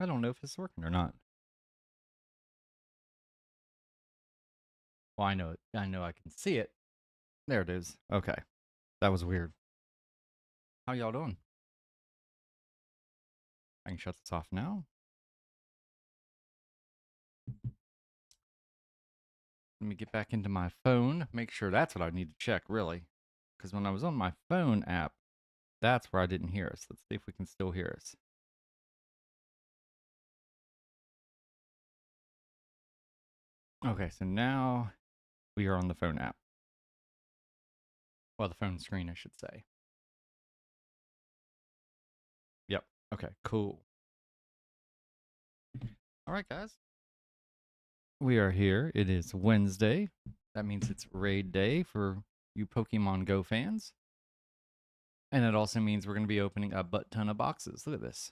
I don't know if it's working or not. Well, I know it. I know I can see it. There it is. Okay. That was weird. How y'all doing? I can shut this off now. Let me get back into my phone. Make sure that's what I need to check, really. Because when I was on my phone app, that's where I didn't hear us. Let's see if we can still hear us. Okay, so now we are on the phone app. Well, the phone screen, I should say. Yep. Okay, cool. All right, guys. We are here. It is Wednesday. That means it's raid day for you Pokemon Go fans. And it also means we're going to be opening a butt ton of boxes. Look at this.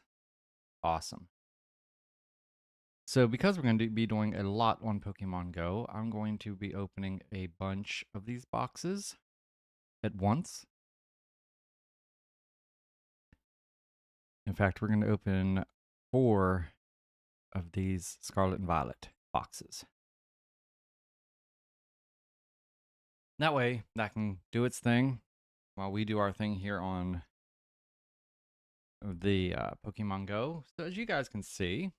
Awesome. So because we're going to be doing a lot on Pokemon Go, I'm going to be opening a bunch of these boxes at once. In fact, we're going to open 4 of these Scarlet and Violet boxes. That way, that can do its thing while we do our thing here on the Pokemon Go. So as you guys can see,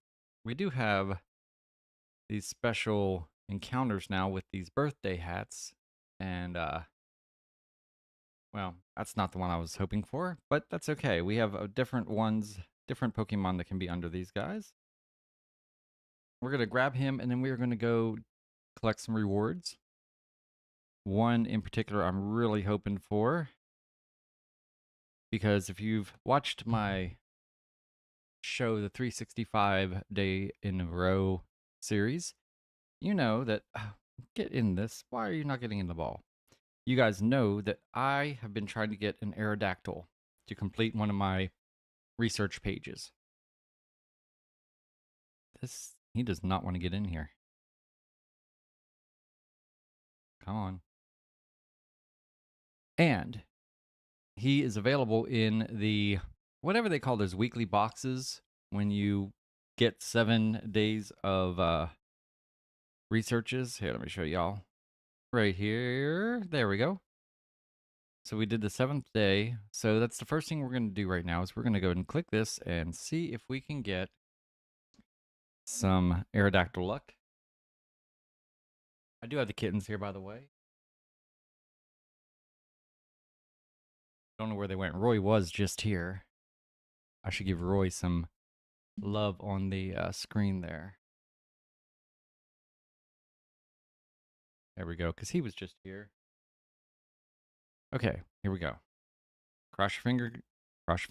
we do have these special encounters now with these birthday hats. And, well, that's not the one I was hoping for, but that's okay. We have different ones, different Pokemon that can be under these guys. We're going to grab him, and then we're going to go collect some rewards. One in particular I'm really hoping for, because if you've watched my show, the 365 Day in a Row series, you know that, get in this. Why are you not getting in the ball? You guys know that I have been trying to get an Aerodactyl to complete one of my research pages. He does not want to get in here. Come on. And he is available in the, whatever they call those weekly boxes, when you get 7 days of researches. Here, let me show y'all. Right here. There we go. So we did the 7th day. So that's the first thing we're going to do right now is we're going to go ahead and click this and see if we can get some Aerodactyl luck. I do have the kittens here, by the way. Don't know where they went. Roy was just here. I should give Roy some love on the screen there. There we go, because he was just here. Okay, here we go. Cross your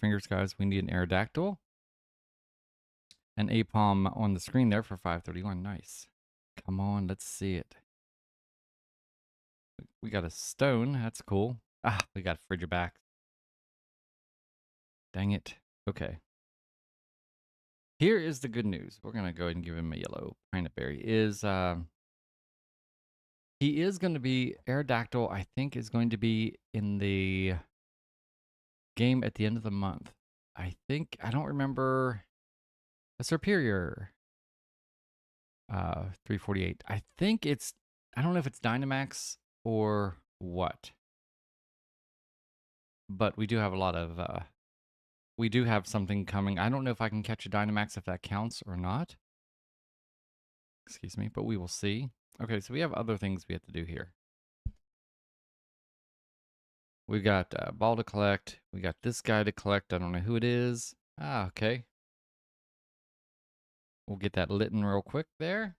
fingers, guys. We need an Aerodactyl. An Apom on the screen there for 531. Nice. Come on, let's see it. We got a stone. That's cool. Ah, we got Frigiback. Dang it. Okay. Here is the good news. We're going to go ahead and give him a yellow pineapple berry. He is going to be, Aerodactyl, I think, is going to be in the game at the end of the month. I don't remember. A Superior 348. I don't know if it's Dynamax or what. But we do have a lot of, we do have something coming. I don't know if I can catch a Dynamax, if that counts or not. Excuse me, but we will see. Okay, so we have other things we have to do here. We got a ball to collect. We got this guy to collect. I don't know who it is. Ah, okay. We'll get that lit in real quick there.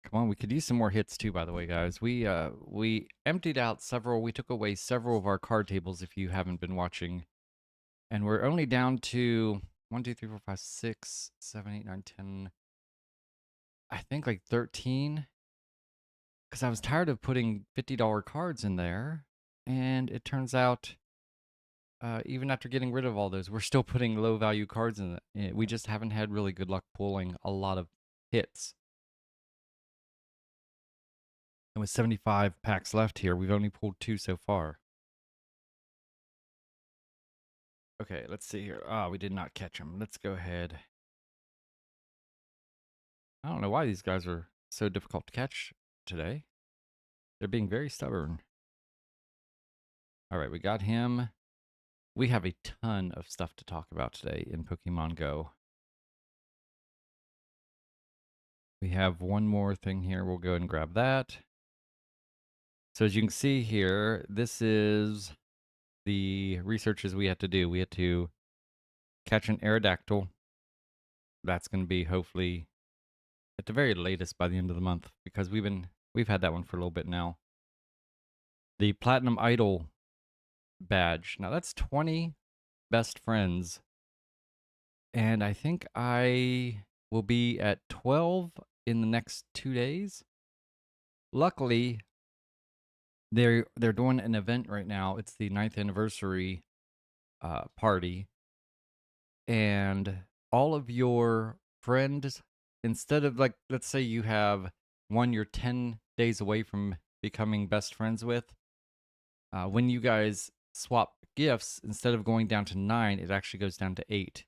Come on, we could use some more hits too, by the way, guys. We emptied out several. We took away several of our card tables, if you haven't been watching. And we're only down to 1, 2, 3, 4, 5, 6, 7, 8, 9, 10. I think like 13. Because I was tired of putting $50 cards in there. And it turns out, even after getting rid of all those, we're still putting low value cards in it. We just haven't had really good luck pulling a lot of hits. And with 75 packs left here, we've only pulled 2 so far. Okay, let's see here. Oh, we did not catch him. Let's go ahead. I don't know why these guys are so difficult to catch today. They're being very stubborn. All right, we got him. We have a ton of stuff to talk about today in Pokemon Go. We have one more thing here. We'll go ahead and grab that. So as you can see here, this is the researches we had to do. We had to catch an Aerodactyl. That's going to be hopefully at the very latest by the end of the month, because we've had that one for a little bit now. The Platinum Idol badge. Now that's 20 best friends. And I think I will be at 12 in the next 2 days. Luckily, they're doing an event right now. It's the 9th anniversary party. And all of your friends, instead of, like, let's say you have one you're 10 days away from becoming best friends with, when you guys swap gifts, instead of going down to 9, it actually goes down to 8.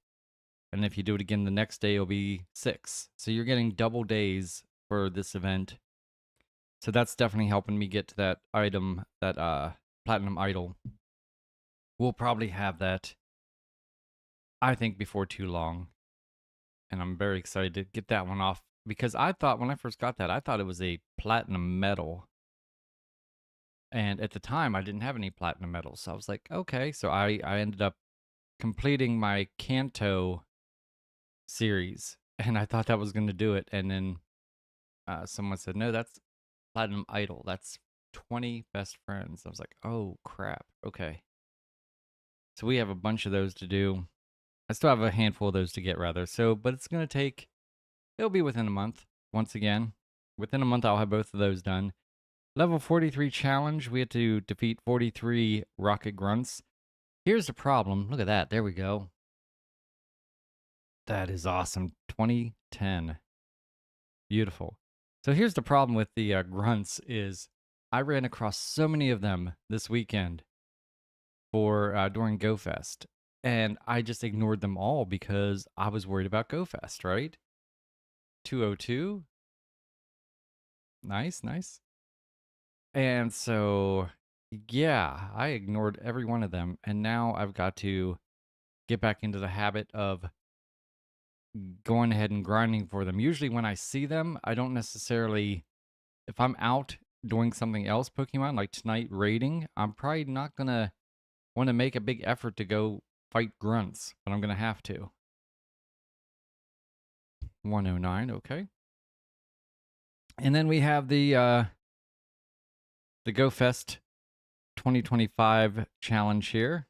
And if you do it again the next day, it'll be 6. So you're getting double days for this event. So that's definitely helping me get to that item, that Platinum Idol. We'll probably have that, I think, before too long. And I'm very excited to get that one off, because I thought when I first got that, I thought it was a platinum medal. And at the time, I didn't have any platinum medals. So I was like, okay. So I ended up completing my Kanto series, and I thought that was going to do it. And then someone said, no, that's Platinum Idol. That's 20 best friends. I was like, oh, crap. Okay. So we have a bunch of those to do. I still have a handful of those to get, rather. So, but it's going to take, it'll be within a month. Once again, within a month, I'll have both of those done. Level 43 challenge. We had to defeat 43 rocket grunts. Here's the problem. Look at that. There we go. That is awesome. 2010. Beautiful. So here's the problem with the grunts is I ran across so many of them this weekend for during GoFest, and I just ignored them all because I was worried about GoFest, right? 202. Nice, nice. And so, yeah, I ignored every one of them, and now I've got to get back into the habit of going ahead and grinding for them. Usually when I see them, I don't necessarily, if I'm out doing something else Pokemon, like tonight raiding, I'm probably not going to want to make a big effort to go fight grunts, but I'm going to have to. 109, okay. And then we have the GoFest 2025 challenge here.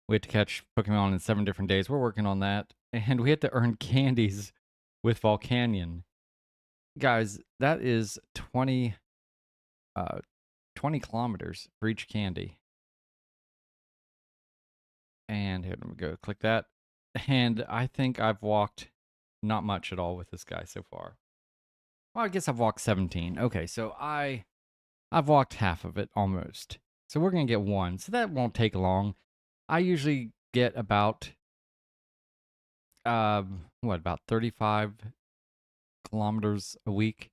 We had to catch Pokemon in 7 different days. We're working on that. And we had to earn candies with Volcanion. Guys, that is 20 kilometers for each candy. And here, let me go click that. And I think I've walked not much at all with this guy so far. Well, I guess I've walked 17. Okay, so I've walked half of it almost. So we're going to get 1. So that won't take long. I usually get about, about 35 kilometers a week.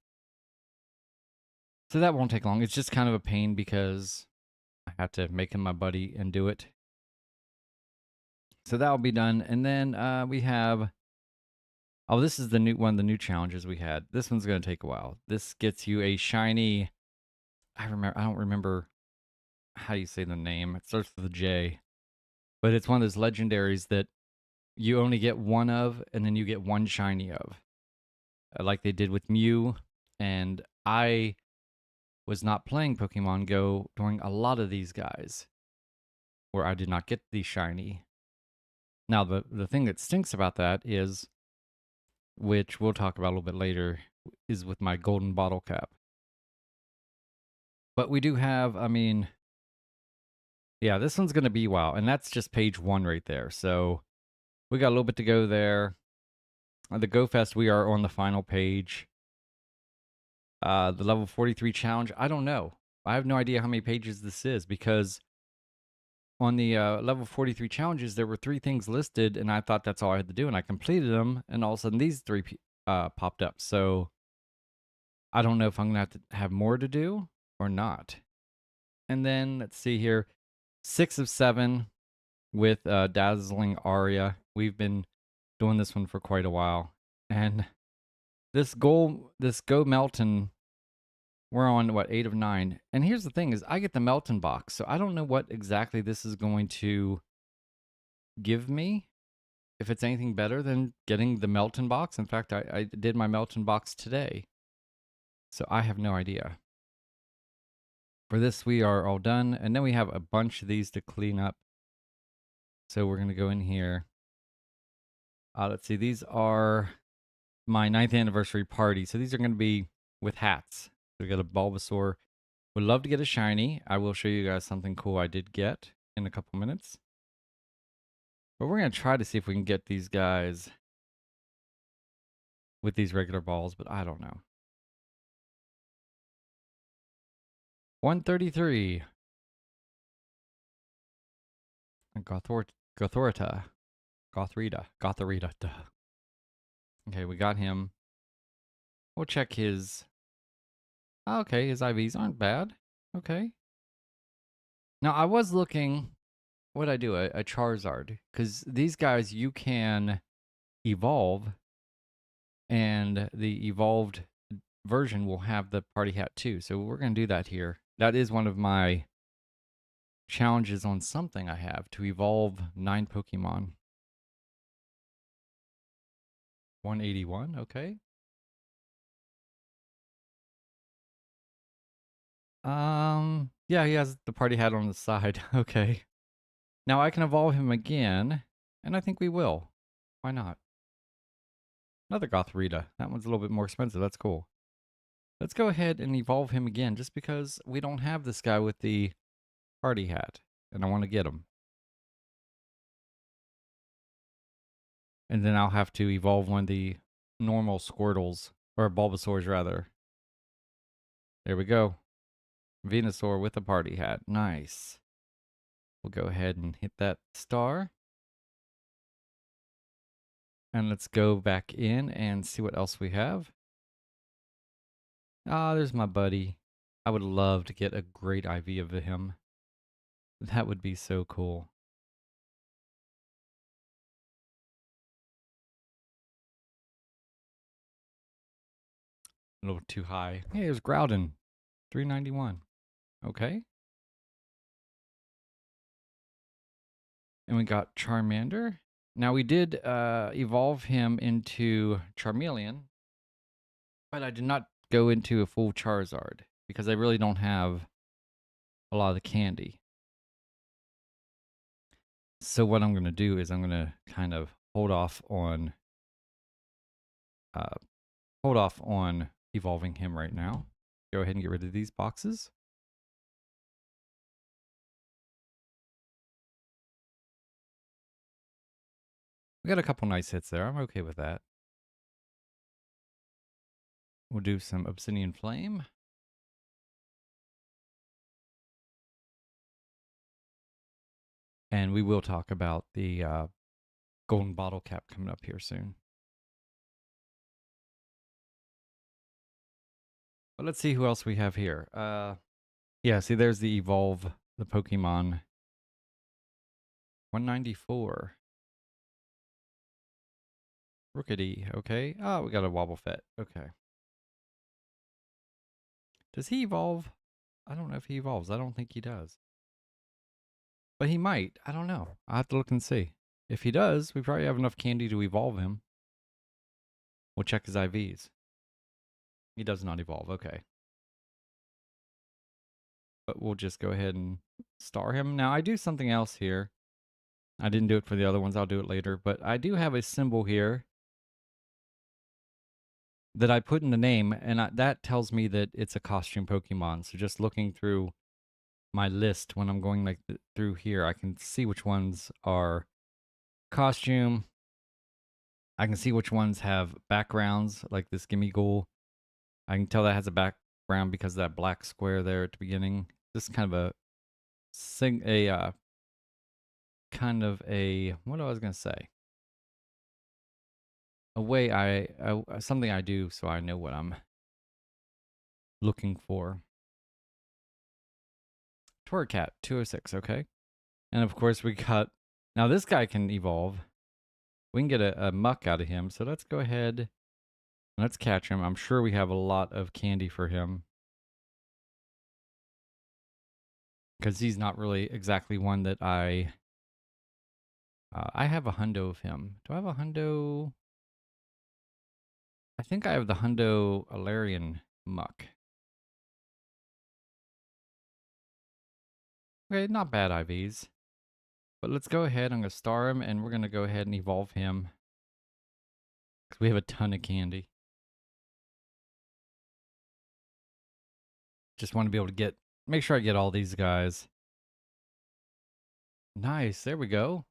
So that won't take long. It's just kind of a pain because I have to make him my buddy and do it. So that'll be done. And then we have, oh, this is the new one, the new challenges we had. This one's going to take a while. This gets you a shiny, I don't remember how you say the name. It starts with a J. But it's one of those legendaries that you only get one of, and then you get one shiny of. Like they did with Mew. And I was not playing Pokemon Go during a lot of these guys, where I did not get the shiny. Now, the thing that stinks about that is, which we'll talk about a little bit later, is with my golden bottle cap. But we do have, I mean, yeah, this one's going to be wow. And that's just page 1 right there. So we got a little bit to go there. The GoFest, we are on the final page. The level 43 challenge, I don't know. I have no idea how many pages this is because on the level 43 challenges, there were 3 things listed, and I thought that's all I had to do, and I completed them, and all of a sudden these 3 popped up. So I don't know if I'm gonna have to have more to do or not. And then let's see here, 6 of 7 with Dazzling Aria. We've been doing this one for quite a while, and this Go Melton, we're on what, 8 of 9. And here's the thing: is I get the Melton box, so I don't know what exactly this is going to give me. If it's anything better than getting the Melton box. In fact, I did my Melton box today, so I have no idea. For this, we are all done, and then we have a bunch of these to clean up. So we're gonna go in here. Let's see, these are my 9th anniversary party. So these are gonna be with hats. So we got a Bulbasaur. Would love to get a shiny. I will show you guys something cool I did get in a couple minutes. But we're gonna try to see if we can get these guys with these regular balls, but I don't know. 133. Gothorita. Gothorita. Duh. Okay, we got him. We'll check his... Okay, his IVs aren't bad. Okay. Now, I was looking... What'd I do? A Charizard. Because these guys, you can evolve, and the evolved version will have the party hat too. So we're going to do that here. That is one of my challenges on something I have, to evolve 9 Pokemon. 181, okay. Yeah, he has the party hat on the side. Okay. Now I can evolve him again, and I think we will. Why not? Another Gothorita. That one's a little bit more expensive. That's cool. Let's go ahead and evolve him again, just because we don't have this guy with the party hat, and I want to get him. And then I'll have to evolve one of the normal Squirtles, or Bulbasaurs rather. There we go. Venusaur with a party hat. Nice. We'll go ahead and hit that star. And let's go back in and see what else we have. Ah, there's my buddy. I would love to get a great IV of him. That would be so cool. A little too high. Hey, there's Groudon. 391. Okay. And we got Charmander. Now we did evolve him into Charmeleon, but I did not go into a full Charizard because I really don't have a lot of the candy. So what I'm going to do is I'm going to kind of hold off on evolving him right now. Go ahead and get rid of these boxes. We got a couple nice hits there. I'm okay with that. We'll do some Obsidian Flame. And we will talk about the golden bottle cap coming up here soon. But let's see who else we have here. Yeah, see, there's the evolve, the Pokemon. 194. Rookity, okay. Oh, we got a Wobbuffet. Okay. Does he evolve? I don't know if he evolves. I don't think he does. But he might. I don't know. I'll have to look and see. If he does, we probably have enough candy to evolve him. We'll check his IVs. He does not evolve. Okay. But we'll just go ahead and star him. Now, I do something else here. I didn't do it for the other ones. I'll do it later. But I do have a symbol here that I put in the name, and that tells me that it's a costume Pokemon. So just looking through my list when I'm going like through here, I can see which ones are costume. I can see which ones have backgrounds, like this Gimme Ghoul. I can tell that has a background because of that black square there at the beginning. This is kind of a kind of a, what I was going to say, a way something I do so I know what I'm looking for. Torcat 206, okay. And of course we got, now this guy can evolve. We can get a muck out of him. So let's go ahead and let's catch him. I'm sure we have a lot of candy for him, because he's not really exactly one that I have a hundo of him. Do I have a hundo? I think I have the hundo Alarian muck. Okay, not bad IVs. But let's go ahead. I'm going to star him, and we're going to go ahead and evolve him, because we have a ton of candy. Just want to be able to make sure I get all these guys. Nice. There we go.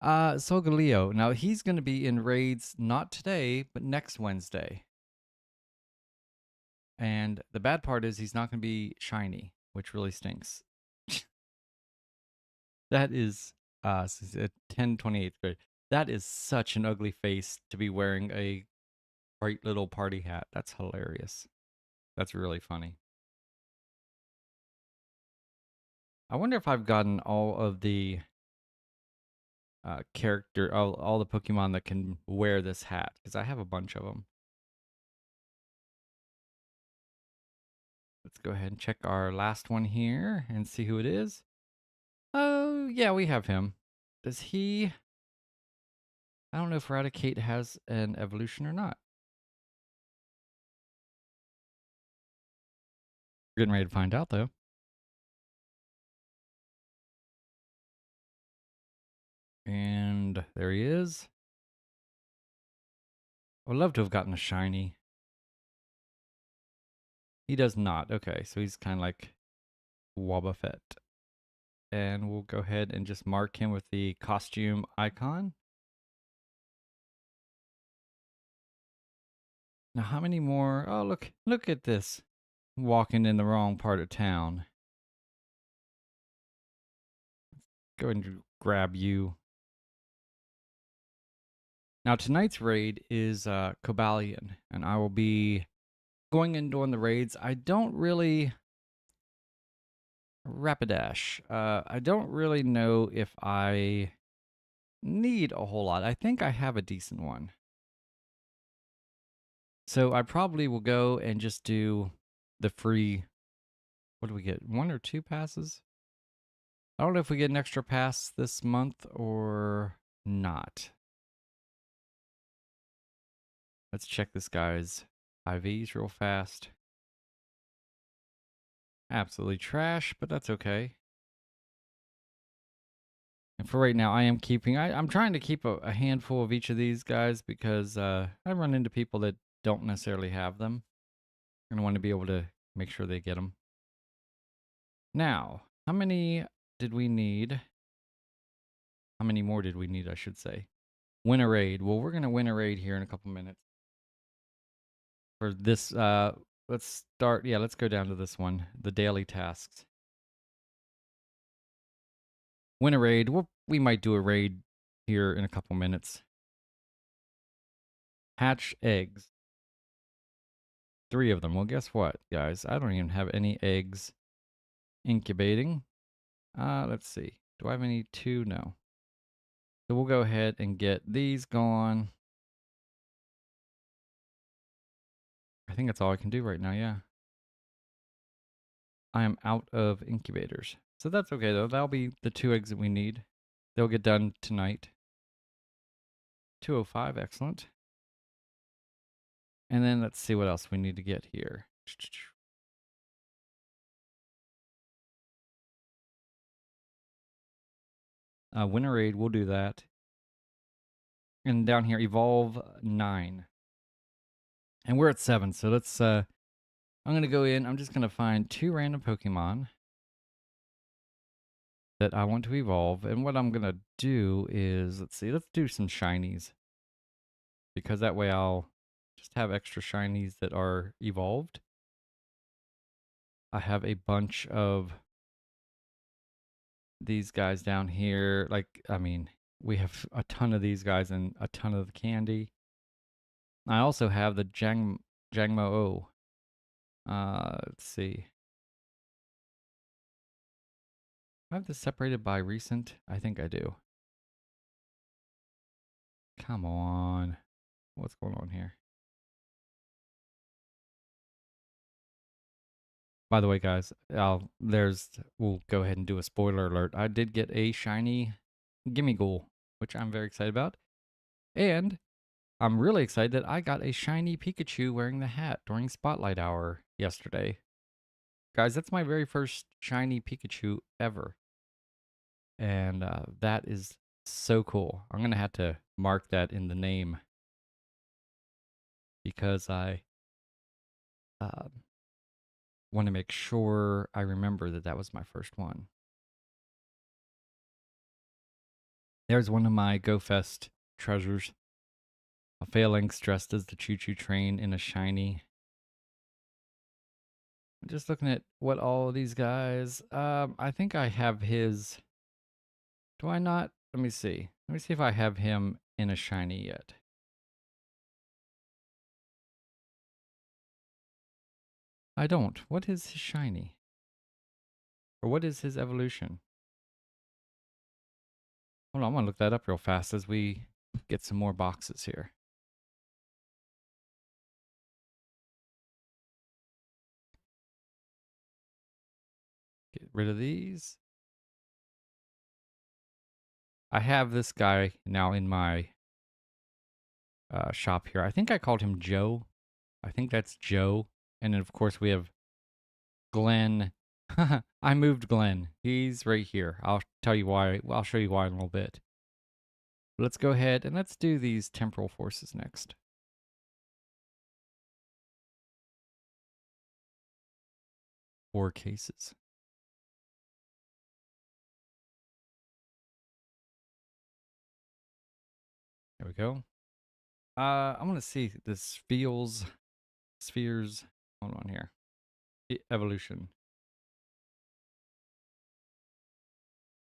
Solgaleo. Now, he's going to be in raids not today, but next Wednesday. And the bad part is he's not going to be shiny, which really stinks. That is 10, 28th grade. That is such an ugly face to be wearing a bright little party hat. That's hilarious. That's really funny. I wonder if I've gotten all of the all the Pokemon that can wear this hat, because I have a bunch of them. Let's go ahead and check our last one here and see who it is. Oh, yeah, we have him. Does he... I don't know if Eradicate has an evolution or not. We're getting ready to find out, though. And there he is. I would love to have gotten a shiny. He does not. Okay, so he's kind of like Wobbuffet. And we'll go ahead and just mark him with the costume icon. Now, how many more? Oh, look at this. Walking in the wrong part of town. Go ahead and grab you. Now, tonight's raid is Cobalion, and I will be going and doing the raids. I don't really... Rapidash. I don't really know if I need a whole lot. I think I have a decent one. So I probably will go and just do the free... What do we get? 1 or 2 passes? I don't know if we get an extra pass this month or not. Let's check this guy's IVs real fast. Absolutely trash, but that's okay. And for right now, I am keeping... I'm trying to keep a handful of each of these guys, because I run into people that don't necessarily have them. I'm going to want to be able to make sure they get them. Now, how many did we need? How many more did we need, I should say? Win a raid. Well, we're going to win a raid here in a couple minutes. For this, let's start. Yeah, let's go down to this one. The daily tasks. Win a raid. We might do a raid here in a couple minutes. Hatch eggs. 3 of them. Well, guess what, guys? I don't even have any eggs incubating. Let's see. Do I have any 2? No. So we'll go ahead and get these going. I think that's all I can do right now, yeah. I am out of incubators. So that's okay, though. That'll be the 2 eggs that we need. They'll get done tonight. 205, excellent. And then let's see what else we need to get here. Winter raid, we'll do that. And down here, evolve 9. And we're at 7, so let's, I'm going to go in. I'm just going to find 2 random Pokemon that I want to evolve. And what I'm going to do is, let's see, let's do some shinies. Because that way I'll just have extra shinies that are evolved. I have a bunch of these guys down here. Like, I mean, we have a ton of these guys and a ton of the candy. I also have the Jangmo-O. Let's see. I have this separated by recent. I think I do. Come on. What's going on here? By the way, guys, we'll go ahead and do a spoiler alert. I did get a shiny Gimme Ghoul, which I'm very excited about. And I'm really excited that I got a shiny Pikachu wearing the hat during Spotlight Hour yesterday. Guys, that's my very first shiny Pikachu ever. And that is so cool. I'm going to have to mark that in the name because I want to make sure I remember that that was my first one. There's one of my GoFest treasures. A phalanx dressed as the choo-choo train in a shiny. I'm just looking at what all of these guys. I think I have his. Do I not? Let me see. Let me see if I have him in a shiny yet. I don't. What is his shiny? Or what is his evolution? Hold on, I'm gonna look that up real fast as we get some more boxes here. Get rid of these. I have this guy now in my shop here. I think I called him Joe. I think that's Joe. And then, of course, we have Glenn. I moved Glenn. He's right here. I'll tell you why. I'll show you why in a little bit. Let's go ahead and let's do these temporal forces next. 4 cases. There we go. I want to see this spheres. Hold on here. Evolution.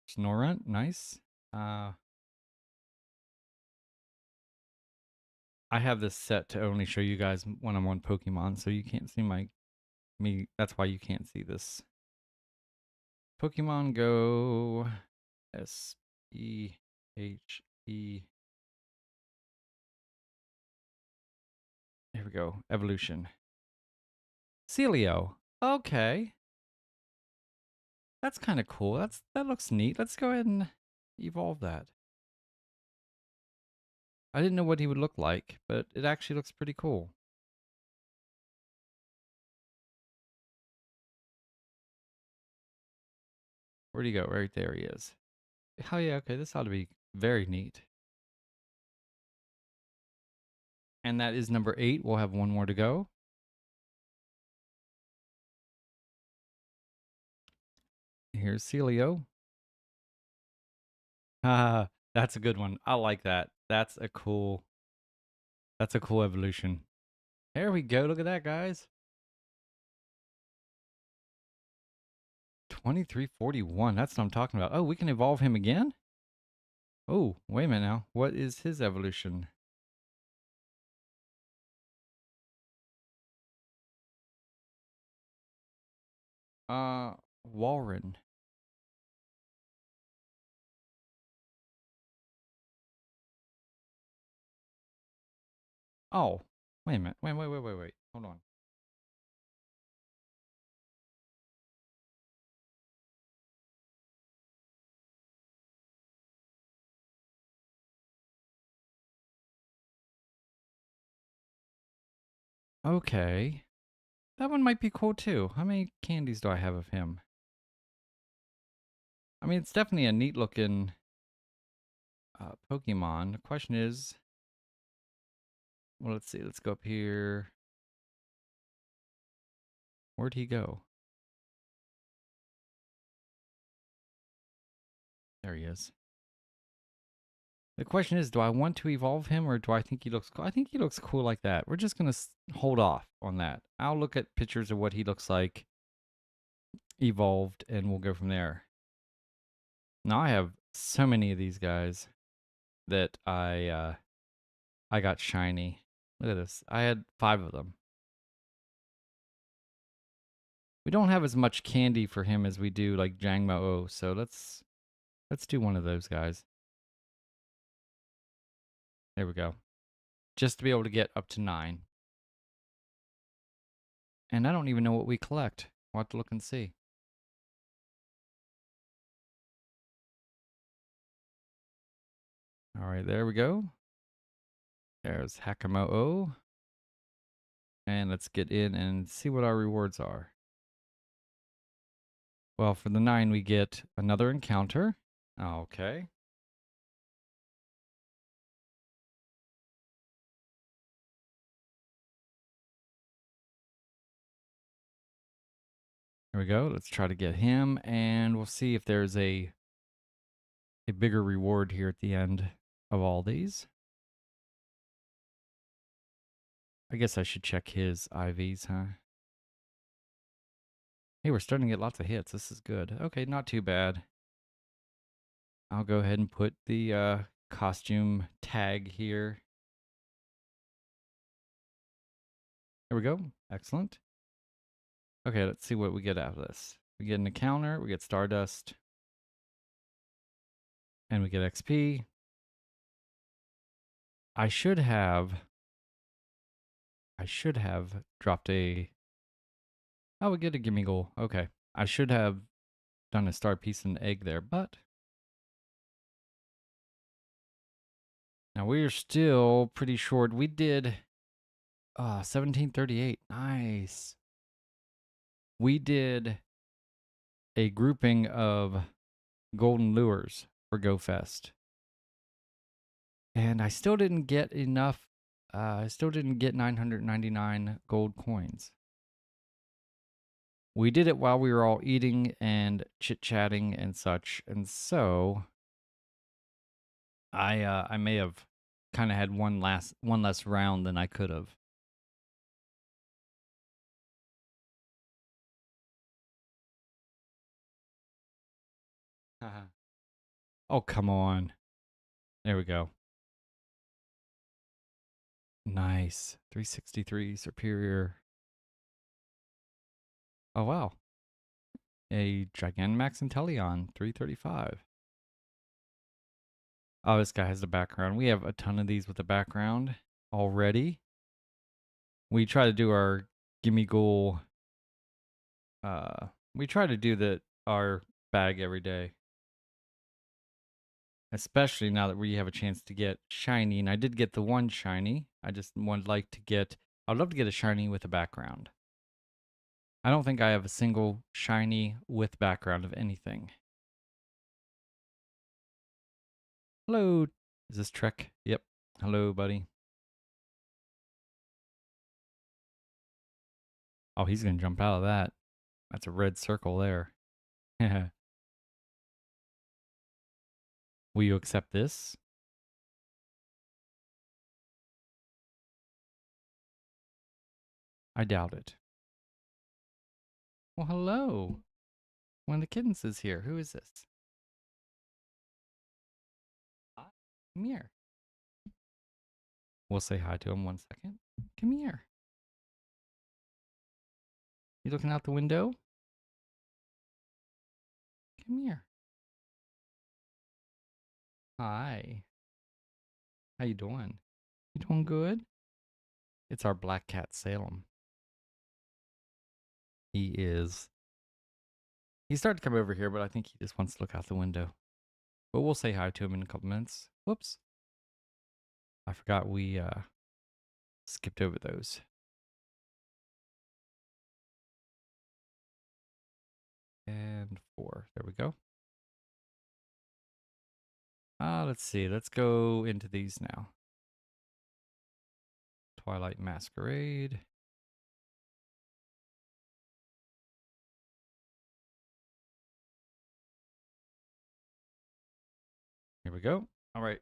Snorunt, nice. I have this set to only show you guys when I'm on Pokemon, so you can't see me. That's why you can't see this. Pokemon Go SEHE. Here we go. Evolution. Celio. Okay. That's kind of cool. That looks neat. Let's go ahead and evolve that. I didn't know what he would look like, but it actually looks pretty cool. Where'd he go? Right there he is. Oh yeah, okay, this ought to be very neat. And that is number 8. We'll have one more to go. Here's Celio. Ah, that's a good one. I like that. That's a cool evolution. There we go. Look at that, guys. 2341. That's what I'm talking about. Oh, we can evolve him again? Oh, wait a minute now. What is his evolution? Walren. Oh, wait a minute. Wait. Hold on. Okay. That one might be cool too. How many candies do I have of him? I mean, it's definitely a neat looking Pokemon. The question is, well, let's see. Let's go up here. Where'd he go? There he is. The question is, do I want to evolve him or do I think he looks cool? I think he looks cool like that. We're just going to hold off on that. I'll look at pictures of what he looks like evolved and we'll go from there. Now I have so many of these guys that I got shiny. Look at this. I had 5 of them. We don't have as much candy for him as we do like Jangmo-O, so let's do one of those guys. There we go. Just to be able to get up to 9. And I don't even know what we collect. We'll have to look and see. All right, there we go. There's Hakamo-O. And let's get in and see what our rewards are. Well, for the 9, we get another encounter. Okay. There we go. Let's try to get him, and we'll see if there's a bigger reward here at the end of all these. I guess I should check his IVs, huh? Hey, we're starting to get lots of hits. This is good. Okay, not too bad. I'll go ahead and put the costume tag here. There we go. Excellent. Okay, let's see what we get out of this. We get an encounter, we get Stardust, and we get XP. I should have dropped a... Oh, we get a gimme goal. Okay. I should have done a star piece and egg there, but... Now we're still pretty short. We did 1738. Nice. We did a grouping of golden lures for GoFest. And I still didn't get enough. I still didn't get 999 gold coins. We did it while we were all eating and chit-chatting and such. And so I may have kind of had one less round than I could have. Oh, come on. There we go. Nice. 363 superior. Oh, wow. A Gigantamax Inteleon, 335. Oh, this guy has the background. We have a ton of these with the background already. We try to do our gimme goal. We try to do our bag every day. Especially now that we have a chance to get shiny. And I did get the one shiny. I just would like to get... I'd love to get a shiny with a background. I don't think I have a single shiny with background of anything. Hello. Is this Trek? Yep. Hello, buddy. Oh, he's going to jump out of that. That's a red circle there. Will you accept this? I doubt it. Well, hello. One of the kittens is here. Who is this? Come here. We'll say hi to him 1 second. Come here. You looking out the window? Come here. Hi. How you doing? You doing good? It's our black cat, Salem. He's started to come over here, but I think he just wants to look out the window. But we'll say hi to him in a couple minutes. Whoops. I forgot we skipped over those. And 4. There we go. Let's see. Let's go into these now. Twilight Masquerade. Here we go. All right.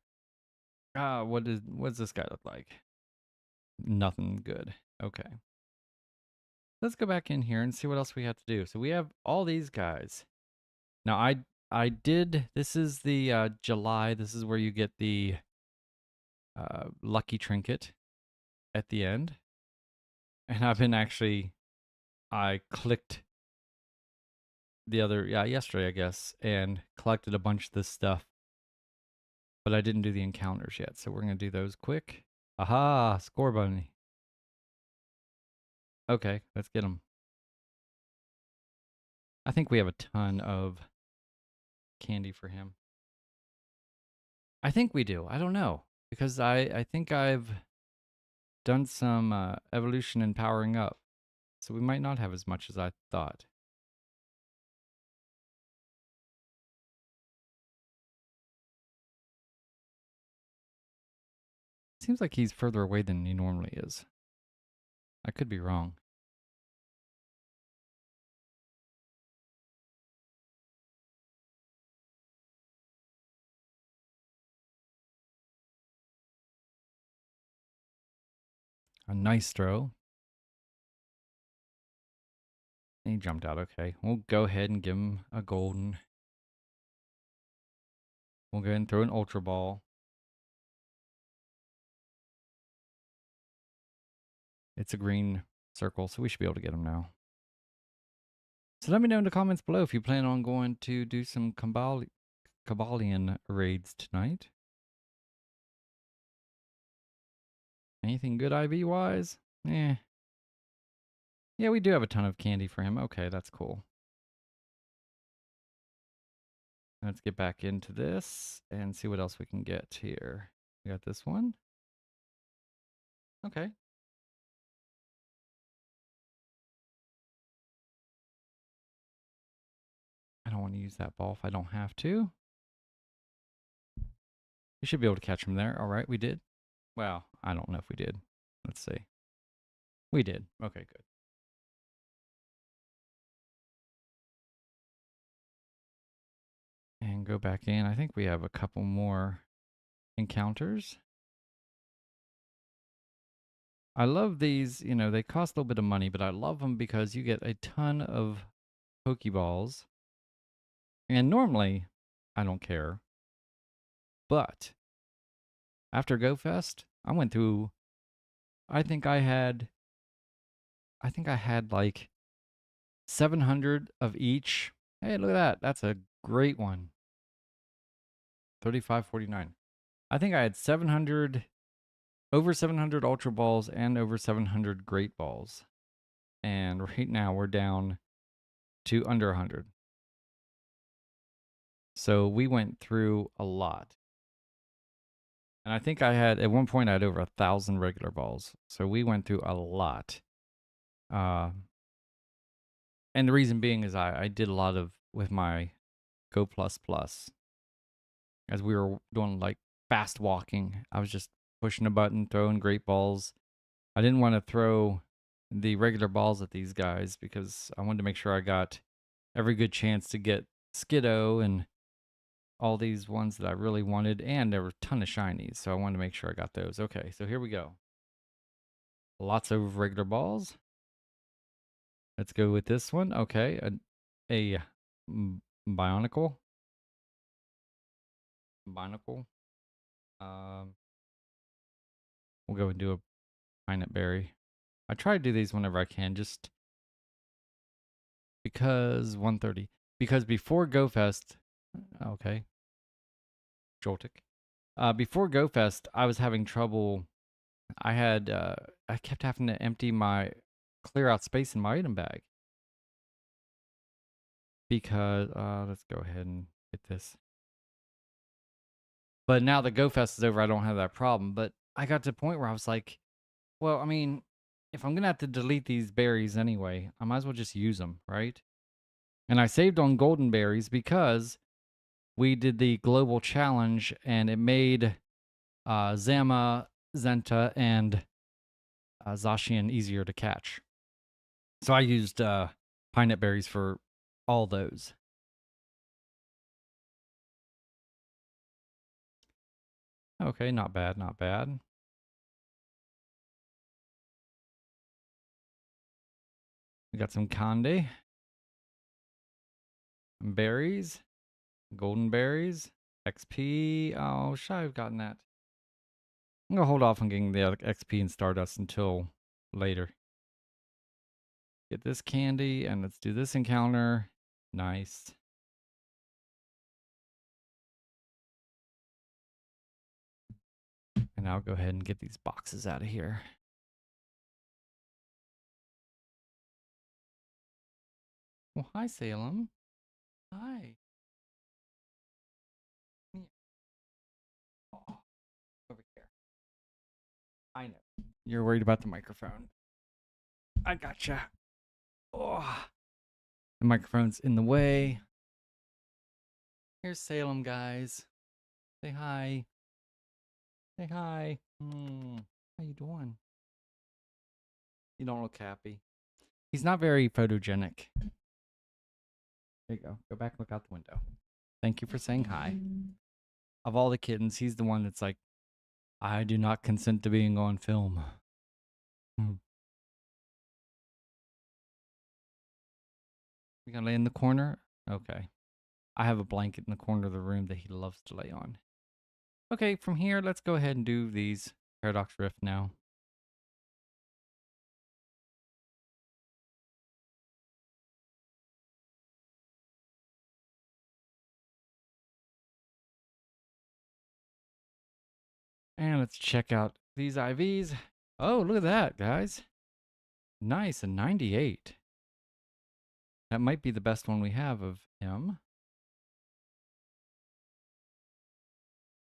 What does this guy look like? Nothing good. Okay. Let's go back in here and see what else we have to do. So we have all these guys. Now I did. This is the July. This is where you get the lucky trinket at the end. And I've been actually, I clicked the other, yesterday, I guess, and collected a bunch of this stuff. But I didn't do the encounters yet. So we're going to do those quick. Aha, score bunny. Okay, let's get them. I think we have a ton of candy for him. I think we do. I don't know. Because I think I've done some evolution and powering up. So we might not have as much as I thought. Seems like he's further away than he normally is. I could be wrong. A nice throw. And he jumped out. Okay. We'll go ahead and give him a golden. We'll go ahead and throw an ultra ball. It's a green circle, so we should be able to get him now. So let me know in the comments below if you plan on going to do some Kabbalion raids tonight. Anything good IV wise? Eh. Yeah, we do have a ton of candy for him. Okay, that's cool. Let's get back into this and see what else we can get here. We got this one. Okay. I don't want to use that ball if I don't have to. We should be able to catch him there. All right, we did. Well, I don't know if we did. Let's see. We did. Okay, good. And go back in. I think we have a couple more encounters. I love these. You know, they cost a little bit of money, but I love them because you get a ton of Pokeballs. And normally, I don't care. But after GoFest, I went through, I think I had like 700 of each. Hey, look at that. That's a great one. 35.49. I think I had 700, over 700 Ultra Balls and over 700 Great Balls. And right now we're down to under 100. So we went through a lot. And I think I had, at one point, I had over 1,000 regular balls. So we went through a lot. And the reason being is I did a lot of, with my Go Plus Plus, as we were doing like fast walking. I was just pushing a button, throwing great balls. I didn't want to throw the regular balls at these guys because I wanted to make sure I got every good chance to get Skiddo and all these ones that I really wanted. And there were a ton of shinies, so I wanted to make sure I got those. Okay, so here we go. Lots of regular balls. Let's go with this one. Okay, a Bionicle. Binacle. We'll go and do a Pinot Berry. I try to do these whenever I can, just because 130. Because before GoFest, okay, Joltik. Before GoFest, I was having trouble. I kept having to empty clear out space in my item bag. Because, let's go ahead and get this. But now that GoFest is over, I don't have that problem. But I got to the point where I was like, well, I mean, if I'm going to have to delete these berries anyway, I might as well just use them, right? And I saved on golden berries because we did the global challenge and it made Zama, Zenta, and Zacian easier to catch. So I used Pinot berries for all those. Okay, not bad, not bad. We got some Conde. Berries. Golden berries. XP. Oh, should I have gotten that? I'm gonna hold off on getting the other XP and Stardust until later. Get this candy and let's do this encounter. Nice. And I'll go ahead and get these boxes out of here. Well, hi, Salem. Hi. Oh, over here. I know. You're worried about the microphone. I gotcha. Oh, the microphone's in the way. Here's Salem, guys. Say hi. Say hi. How you doing? You don't look happy. He's not very photogenic. There you go. Go back and look out the window. Thank you for saying hi. Of all the kittens, he's the one that's like, I do not consent to being on film. You gonna lay in the corner? Okay. I have a blanket in the corner of the room that he loves to lay on. Okay, from here, let's go ahead and do these Paradox Rift now. And let's check out these IVs. Oh, look at that, guys. Nice, a 98. That might be the best one we have of him.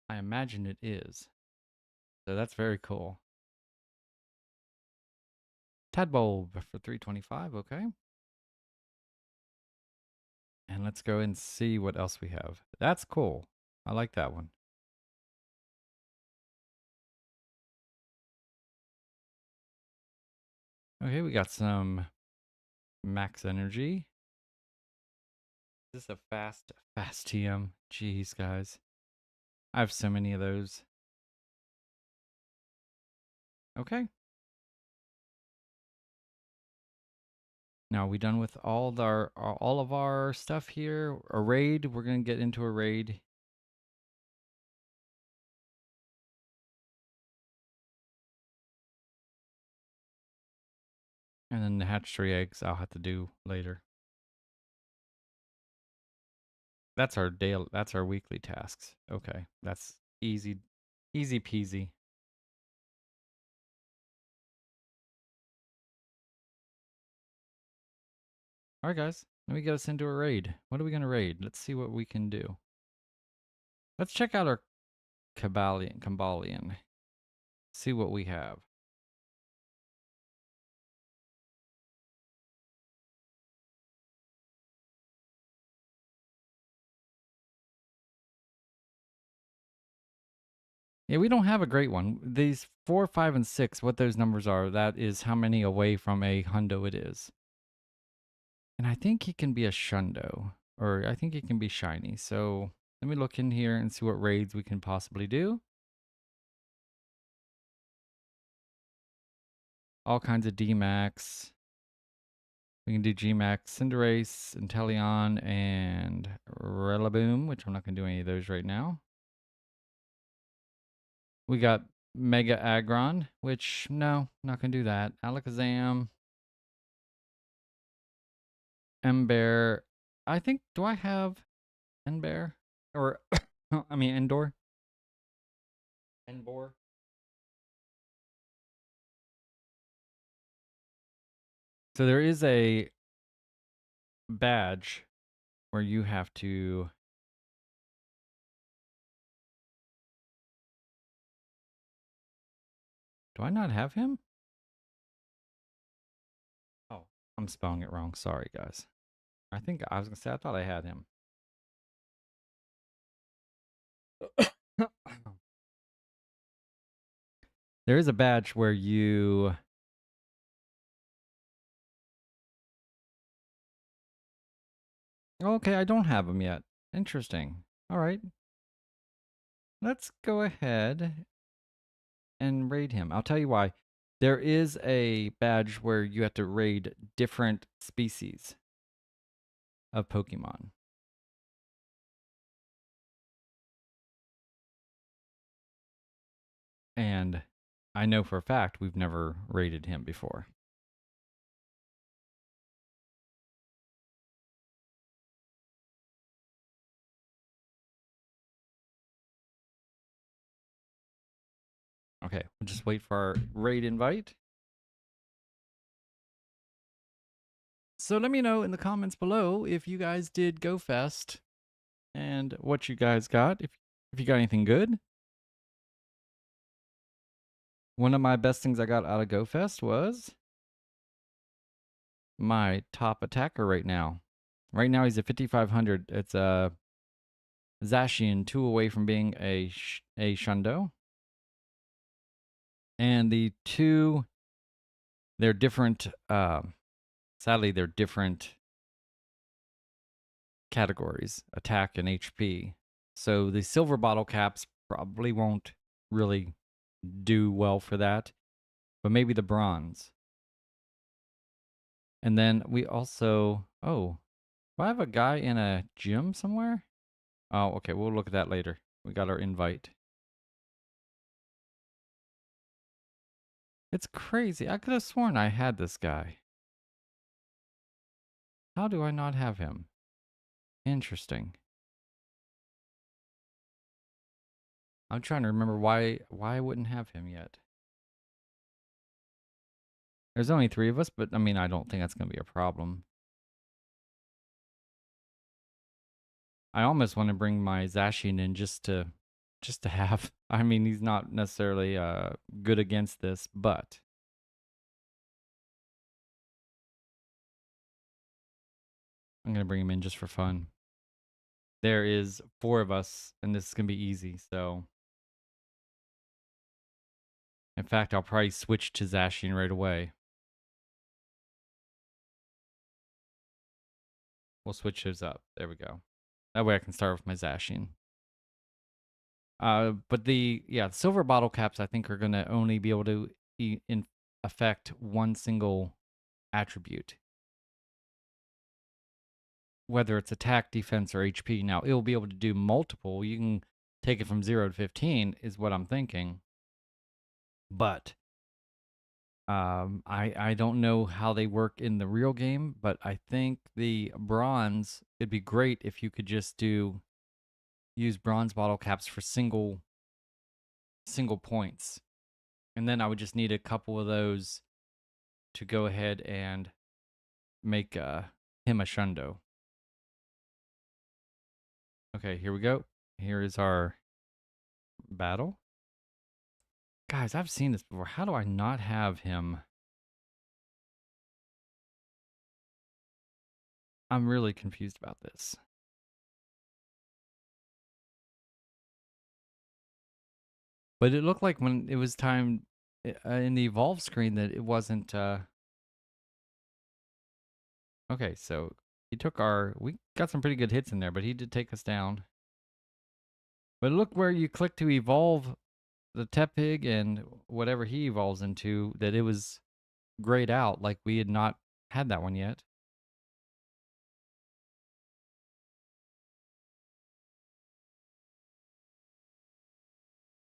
I imagine it is. So that's very cool. Tadbulb for 325, okay. And let's go and see what else we have. That's cool. I like that one. Okay, we got some max energy. Is this a fast TM? Jeez, guys. I have so many of those. Okay. Now, are we done with all of our stuff here? A raid. We're gonna get into a raid. And then the hatchery eggs I'll have to do later. That's our weekly tasks. Okay. That's easy peasy. All right, guys. Let me get us into a raid. What are we gonna raid? Let's see what we can do. Let's check out our Kambalian. See what we have. Yeah, we don't have a great one. These 4, 5, and 6, what those numbers are, that is how many away from a hundo it is. And I think he can be a shundo, or I think he can be shiny. So let me look in here and see what raids we can possibly do. All kinds of D-Max. We can do G-Max, Cinderace, Inteleon, and Rillaboom, which I'm not going to do any of those right now. We got Mega Aggron, which, no, not going to do that. Alakazam. Ember. I think, do I have Ember? Or, I mean, Endor? Endor? So there is a badge where you have to... Do I not have him? Oh, I'm spelling it wrong. Sorry, guys. I think I was going to say, I thought I had him. There is a badge where you... Okay, I don't have him yet. Interesting. All right. Let's go ahead and raid him. I'll tell you why. There is a badge where you have to raid different species of Pokemon. and I know for a fact we've never raided him before. Okay, we'll just wait for our raid invite. So let me know in the comments below if you guys did GoFest and what you guys got. If you got anything good. One of my best things I got out of GoFest was my top attacker right now. Right now he's at 5,500. It's a Zacian, 2 away from being a Shundo. And the two, they're different. Sadly, they're different categories, attack and HP. So the silver bottle caps probably won't really do well for that, but maybe the bronze. And then we also, do I have a guy in a gym somewhere? Oh, okay, we'll look at that later. We got our invite. It's crazy. I could have sworn I had this guy. How do I not have him? Interesting. I'm trying to remember why I wouldn't have him yet. There's only 3 of us, but I mean, I don't think that's going to be a problem. I almost want to bring my Zacian in just to have. I mean, he's not necessarily good against this, but I'm going to bring him in just for fun. There is 4 of us, and this is going to be easy, so in fact, I'll probably switch to Zacian right away. We'll switch those up. There we go. That way I can start with my Zacian. But the silver bottle caps I think are going to only be able to affect one single attribute, whether it's attack, defense, or HP. Now it'll be able to do multiple. You can take it from 0 to 15, is what I'm thinking. But I don't know how they work in the real game, but I think the bronze, it'd be great if you could just use bronze bottle caps for single points. And then I would just need a couple of those to go ahead and make him a Shundo. Okay, here we go. Here is our battle. Guys, I've seen this before. How do I not have him? I'm really confused about this. But it looked like when it was time in the evolve screen that it wasn't. Okay, so he took we got some pretty good hits in there, but he did take us down. But look where you click to evolve the Tepig and whatever he evolves into, that it was grayed out like we had not had that one yet.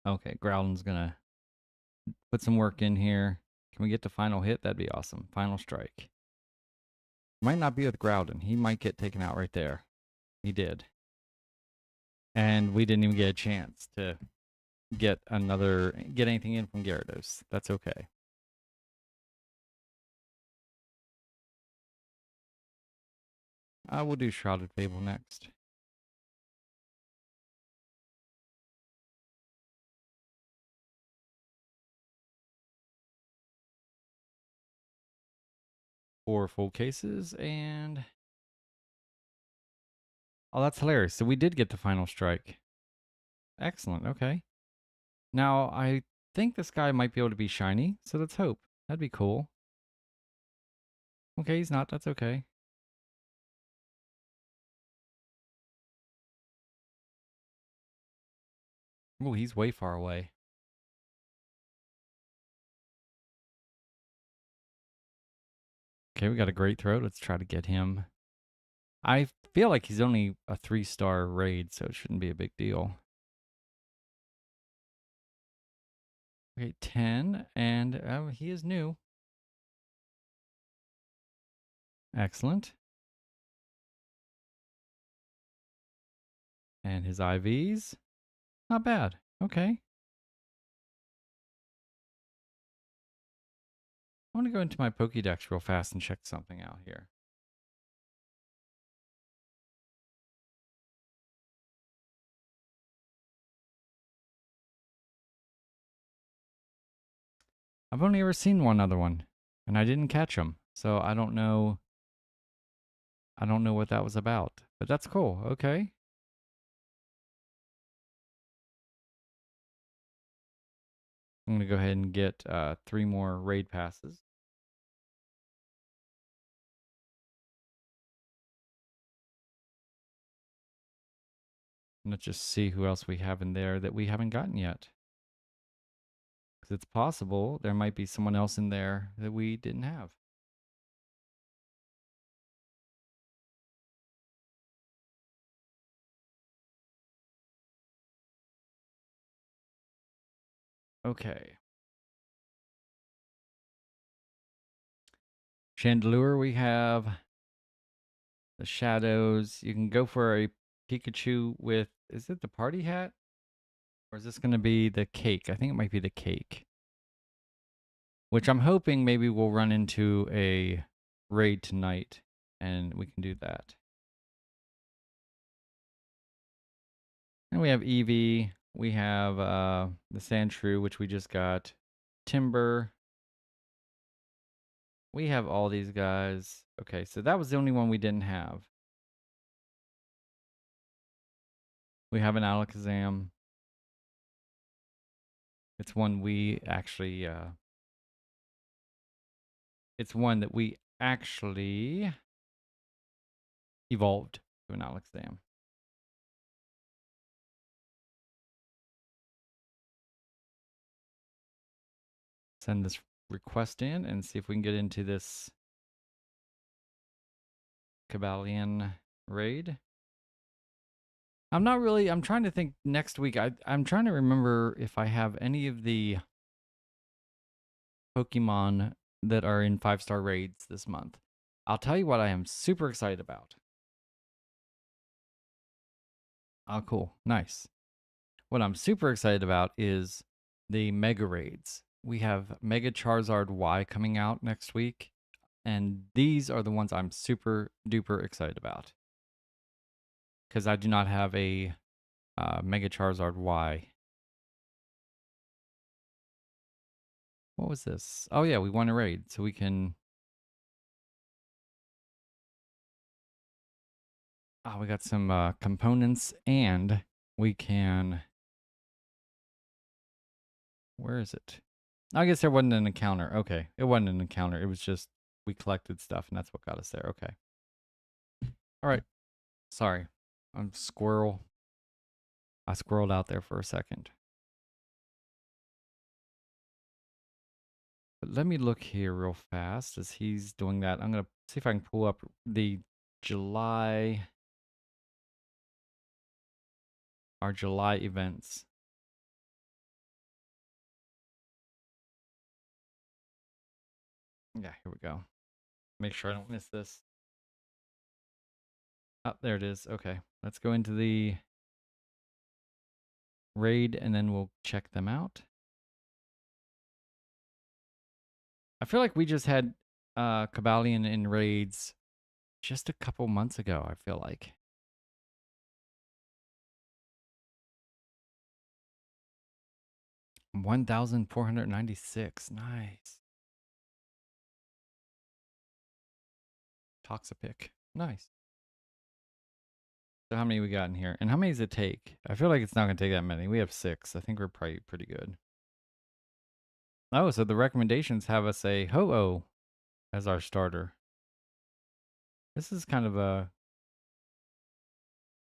Okay, Growlin's gonna put some work in here. Can we get to final hit? That'd be awesome. Final strike. Might not be with Groudon. He might get taken out right there. He did. And we didn't even get a chance to get anything in from Gyarados. That's okay. We'll do Shrouded Fable next. Four full cases, and oh, that's hilarious. So we did get the final strike. Excellent. Okay. Now I think this guy might be able to be shiny, so let's hope. That'd be cool. Okay, he's not. That's okay. Oh, he's way far away. Okay, we got a great throat. Let's try to get him. I feel like he's only a 3-star raid, so it shouldn't be a big deal. Okay, 10, and he is new. Excellent. And his IVs, not bad. Okay. I want to go into my Pokédex real fast and check something out here. I've only ever seen one other one, and I didn't catch him, so I don't know. I don't know what that was about, but that's cool. Okay. I'm gonna go ahead and get 3 more raid passes. And let's just see who else we have in there that we haven't gotten yet. Because it's possible there might be someone else in there that we didn't have. Okay. Chandelure, we have the shadows. You can go for a Pikachu with, is it the party hat? Or is this going to be the cake? I think it might be the cake. Which I'm hoping maybe we'll run into a raid tonight and we can do that. And we have Eevee. We have the Sandshrew, which we just got. Timber. We have all these guys. Okay, so that was the only one we didn't have. We have an Alakazam. It's one we actually, it's one that we actually evolved to an Alakazam. Send this request in and see if we can get into this Kabalion raid. I'm trying to think next week. I'm trying to remember if I have any of the Pokemon that are in 5-star raids this month. I'll tell you what I am super excited about. Oh, cool. Nice. What I'm super excited about is the Mega Raids. We have Mega Charizard Y coming out next week, and these are the ones I'm super duper excited about. Because I do not have a Mega Charizard Y. What was this? Oh yeah, we won a raid, so we can... Oh, we got some components, and we can... Where is it? I guess there wasn't an encounter. Okay, it wasn't an encounter. It was just we collected stuff, and that's what got us there. Okay. All right. Sorry. I'm squirrel. I squirreled out there for a second. But let me look here real fast as he's doing that. I'm going to see if I can pull up the July... Our July events. Yeah, here we go. Make sure I don't miss this. Oh, there it is. Okay. Let's go into the raid and then we'll check them out. I feel like we just had Kabalion in raids just a couple months ago, I feel like. $1,496. Nice. Toxapic. Nice. So how many we got in here? And how many does it take? I feel like it's not going to take that many. We have 6. I think we're probably pretty good. Oh, so the recommendations have us a Ho-Oh as our starter. This is kind of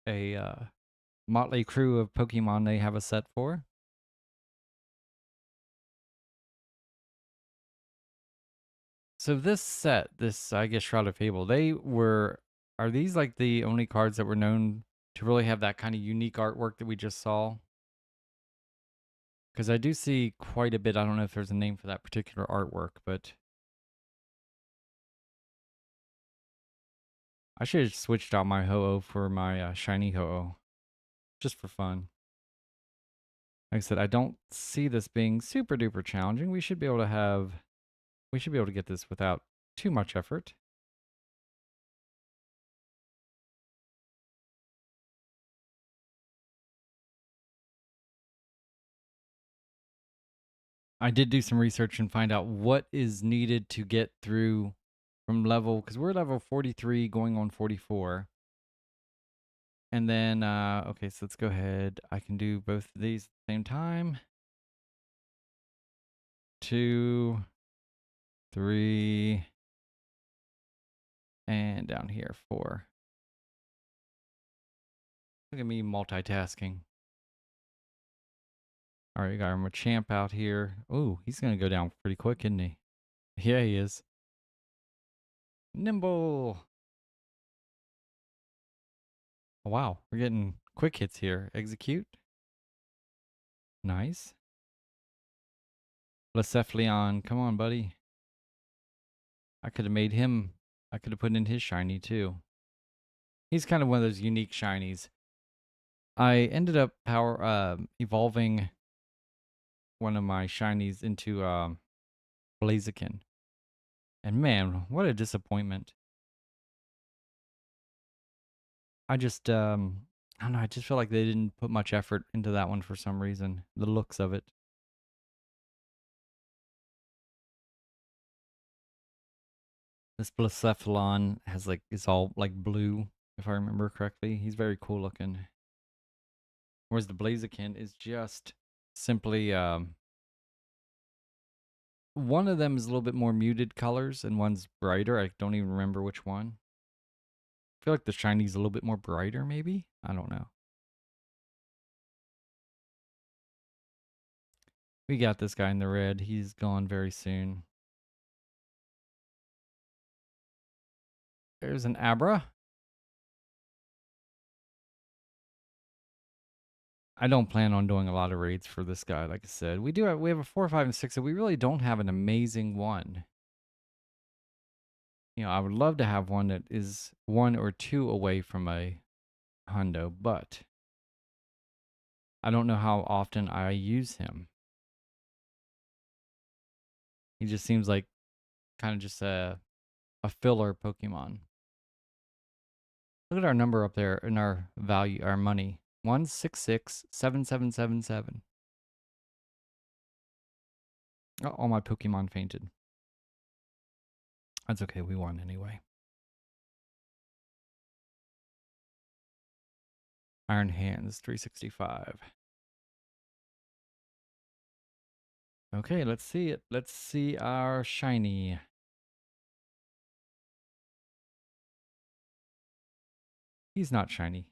a motley crew of Pokemon they have a set for. So this set, this I guess Shroud of Fable, are these like the only cards that were known to really have that kind of unique artwork that we just saw? Because I do see quite a bit. I don't know if there's a name for that particular artwork, but I should have switched out my Ho-Oh for my shiny Ho-Oh, just for fun. Like I said, I don't see this being super duper challenging. We should be able to get this without too much effort. I did do some research and find out what is needed to get through from level, because we're level 43 going on 44. And then, okay, so let's go ahead. I can do both of these at the same time. 2, 3, and down here, 4. Look at me multitasking. All right, we got our Machamp out here. Oh, he's going to go down pretty quick, isn't he? Yeah, he is. Nimble. Oh, wow, we're getting quick hits here. Execute. Nice. Blacephalon, come on, buddy. I could have made him, I could have put in his shiny too. He's kind of one of those unique shinies. I ended up evolving one of my shinies into Blaziken. And man, what a disappointment. I don't know, I just feel like they didn't put much effort into that one for some reason. The looks of it. This Blacephalon is all like blue, if I remember correctly. He's very cool looking. Whereas the Blaziken is just simply one of them is a little bit more muted colors and one's brighter. I don't even remember which one. I feel like the shiny's a little bit more brighter, maybe? I don't know. We got this guy in the red. He's gone very soon. There's an Abra. I don't plan on doing a lot of raids for this guy, like I said. We have a 4, 5, and 6, and we really don't have an amazing one. You know, I would love to have one that is 1 or 2 away from a hundo, but I don't know how often I use him. He just seems like kind of just a filler Pokemon. Look at our number up there in our value, our money. 1667777. Oh, all my Pokemon fainted. That's okay, we won anyway. Iron Hands, 365. Okay, let's see it. Let's see our shiny. He's not shiny.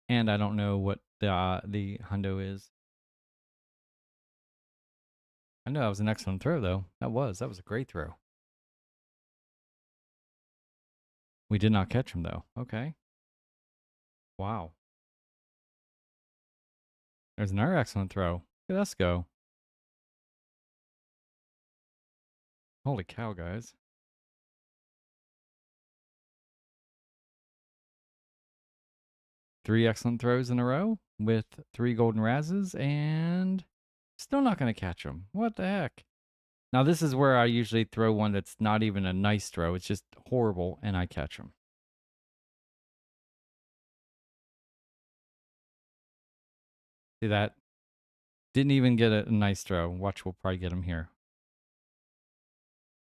And I don't know what the hundo is. I know that was an excellent throw, though. That was a great throw. We did not catch him, though. Okay. Wow. There's another excellent throw. Look at us go. Holy cow, guys. 3 excellent throws in a row with 3 golden razzes, and still not going to catch him. What the heck? Now, this is where I usually throw one that's not even a nice throw. It's just horrible, and I catch him. See that? Didn't even get a nice throw. Watch, we'll probably get him here.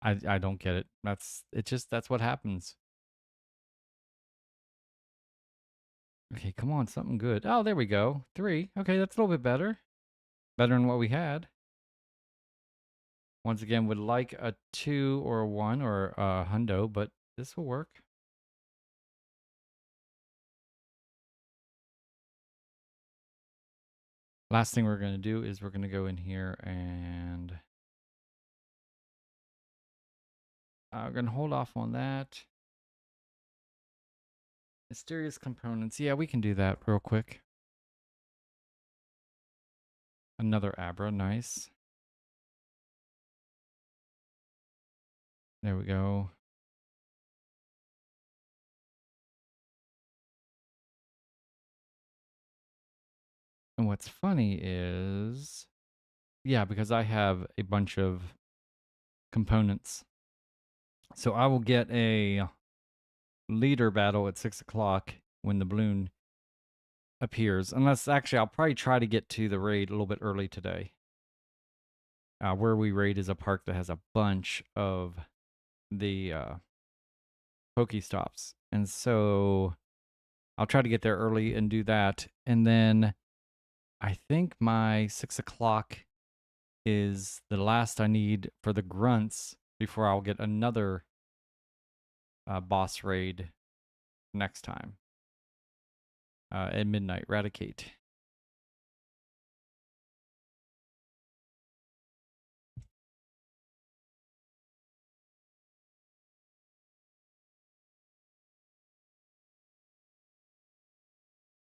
I don't get it. That's what happens. Okay, come on, something good. Oh, there we go. 3. Okay, that's a little bit better. Better than what we had. Once again, would like a 2 or a 1 or a hundo, but this will work. Last thing we're going to do is we're going to go in here and we're going to hold off on that. Mysterious components. Yeah, we can do that real quick. Another Abra, nice. There we go. And what's funny is, yeah, because I have a bunch of components. So I will get a leader battle at 6 o'clock when the balloon appears. Unless, actually, I'll probably try to get to the raid a little bit early today. Where we raid is a park that has a bunch of the Pokestops. And so I'll try to get there early and do that. And then I think my 6 o'clock is the last I need for the grunts before I'll get another boss raid next time at midnight. Eradicate.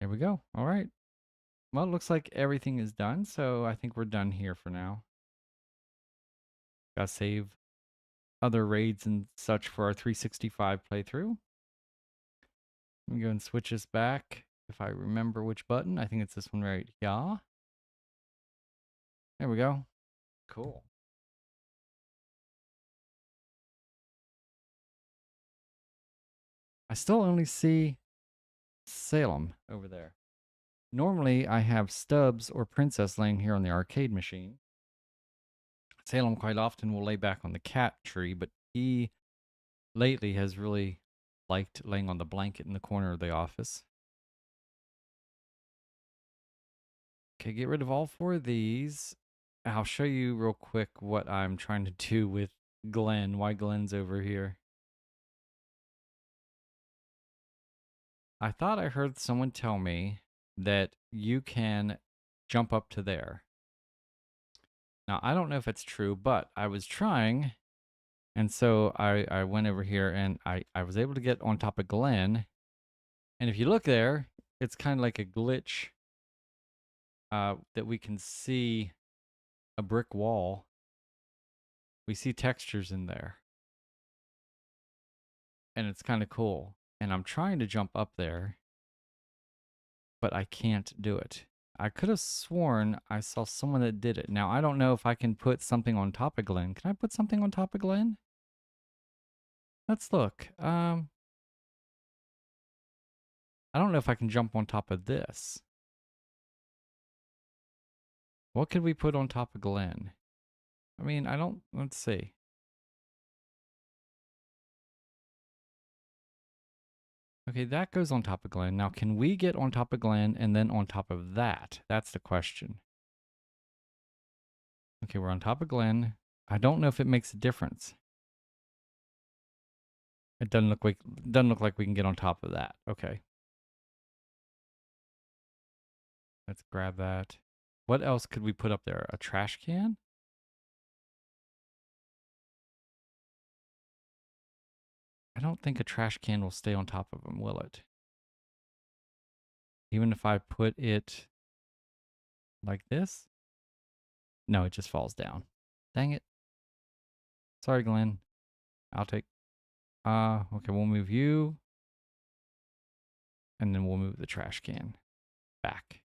There we go. All right. Well, it looks like everything is done, so I think we're done here for now. Gotta save other raids and such for our 365 playthrough. Let me go and switch this back. If I remember which button, I think it's this one right here. There we go. Cool. I still only see Salem over there. Normally, I have Stubbs or Princess laying here on the arcade machine. Salem quite often will lay back on the cat tree, but he lately has really liked laying on the blanket in the corner of the office. Okay, get rid of all 4 of these. I'll show you real quick what I'm trying to do with Glenn, why Glenn's over here. I thought I heard someone tell me that you can jump up to there. Now, I don't know if it's true, but I was trying, and so I went over here, and I was able to get on top of Glenn. And if you look there, it's kind of like a glitch that we can see a brick wall. We see textures in there. And it's kind of cool. And I'm trying to jump up there, but I can't do it. I could have sworn I saw someone that did it. Now, I don't know if I can put something on top of Glenn. Can I put something on top of Glenn? Let's look. I don't know if I can jump on top of this. What could we put on top of Glenn? I mean, let's see. Okay, that goes on top of Glenn. Now, can we get on top of Glenn and then on top of that? That's the question. Okay, we're on top of Glenn. I don't know if it makes a difference. It doesn't look like we can get on top of that. Okay. Let's grab that. What else could we put up there? A trash can? I don't think a trash can will stay on top of him, will it? Even if I put it like this? No, it just falls down. Dang it. Sorry, Glenn. I'll take... okay, we'll move you. And then we'll move the trash can back.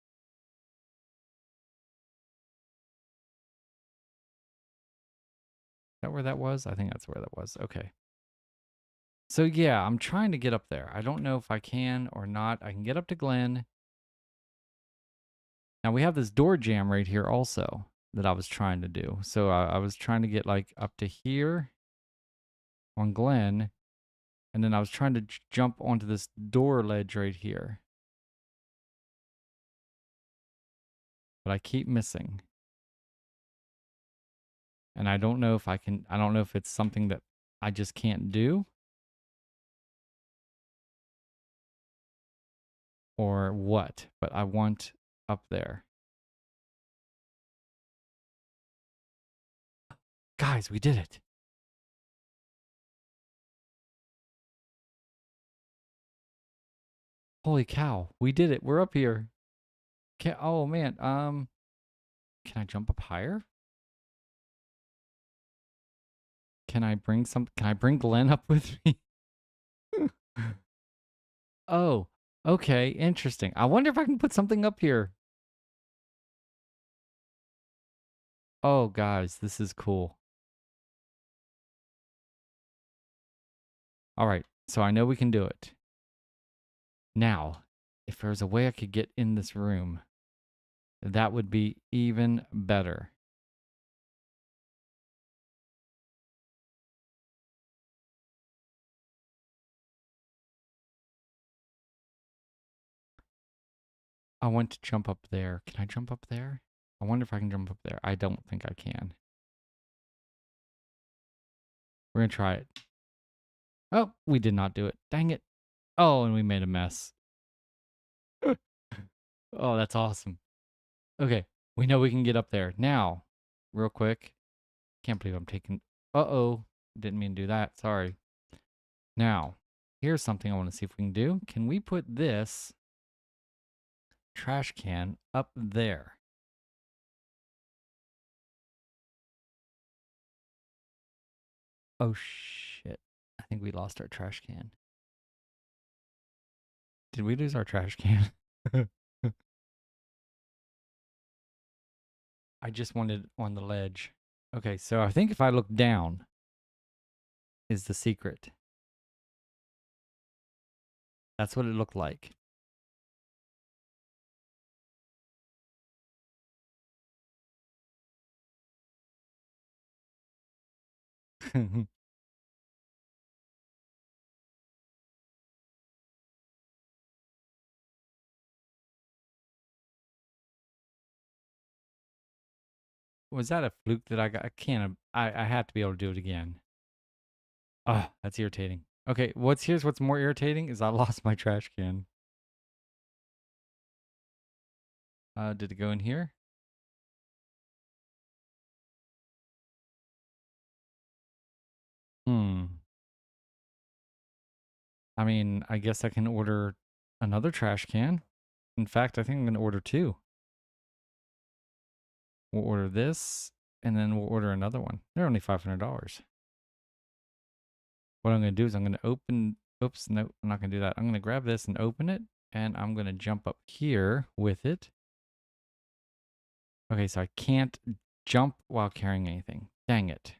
Is that where that was? I think that's where that was. Okay. So yeah, I'm trying to get up there. I don't know if I can or not. I can get up to Glenn. Now we have this door jam right here also that I was trying to do. So I was trying to get like up to here on Glenn. And then I was trying to jump onto this door ledge right here. But I keep missing. And I don't know if I don't know if it's something that I just can't do. Or what, but I want up there. Guys, we did it. Holy cow, we did it. We're up here. Oh man, can Can I jump up higher? Can I bring Glenn up with me? Oh, okay, interesting. I wonder if I can put something up here. Oh, guys, this is cool. All right, so I know we can do it. Now, if there's a way I could get in this room, that would be even better. I want to jump up there. Can I jump up there? I wonder if I can jump up there. I don't think I can. We're going to try it. Oh, we did not do it. Dang it. Oh, and we made a mess. Oh, that's awesome. Okay, we know we can get up there. Now, real quick. Can't believe I'm taking... Uh-oh. Didn't mean to do that. Sorry. Now, here's something I want to see if we can do. Can we put this trash can up there? Oh, shit. I think we lost our trash can. Did we lose our trash can? I just wanted on the ledge. Okay, so I think if I look down is the secret. That's what it looked like. Was that a fluke that I got? I can't. I have to be able to do it again. Oh, that's irritating. Okay, here's what's more irritating is I lost my trash can. Did it go in here? I mean, I guess I can order another trash can. In fact, I think I'm going to order two. We'll order this, and then we'll order another one. They're only $500. What I'm going to do is I'm going to open... Oops, no, I'm not going to do that. I'm going to grab this and open it, and I'm going to jump up here with it. Okay, so I can't jump while carrying anything. Dang it.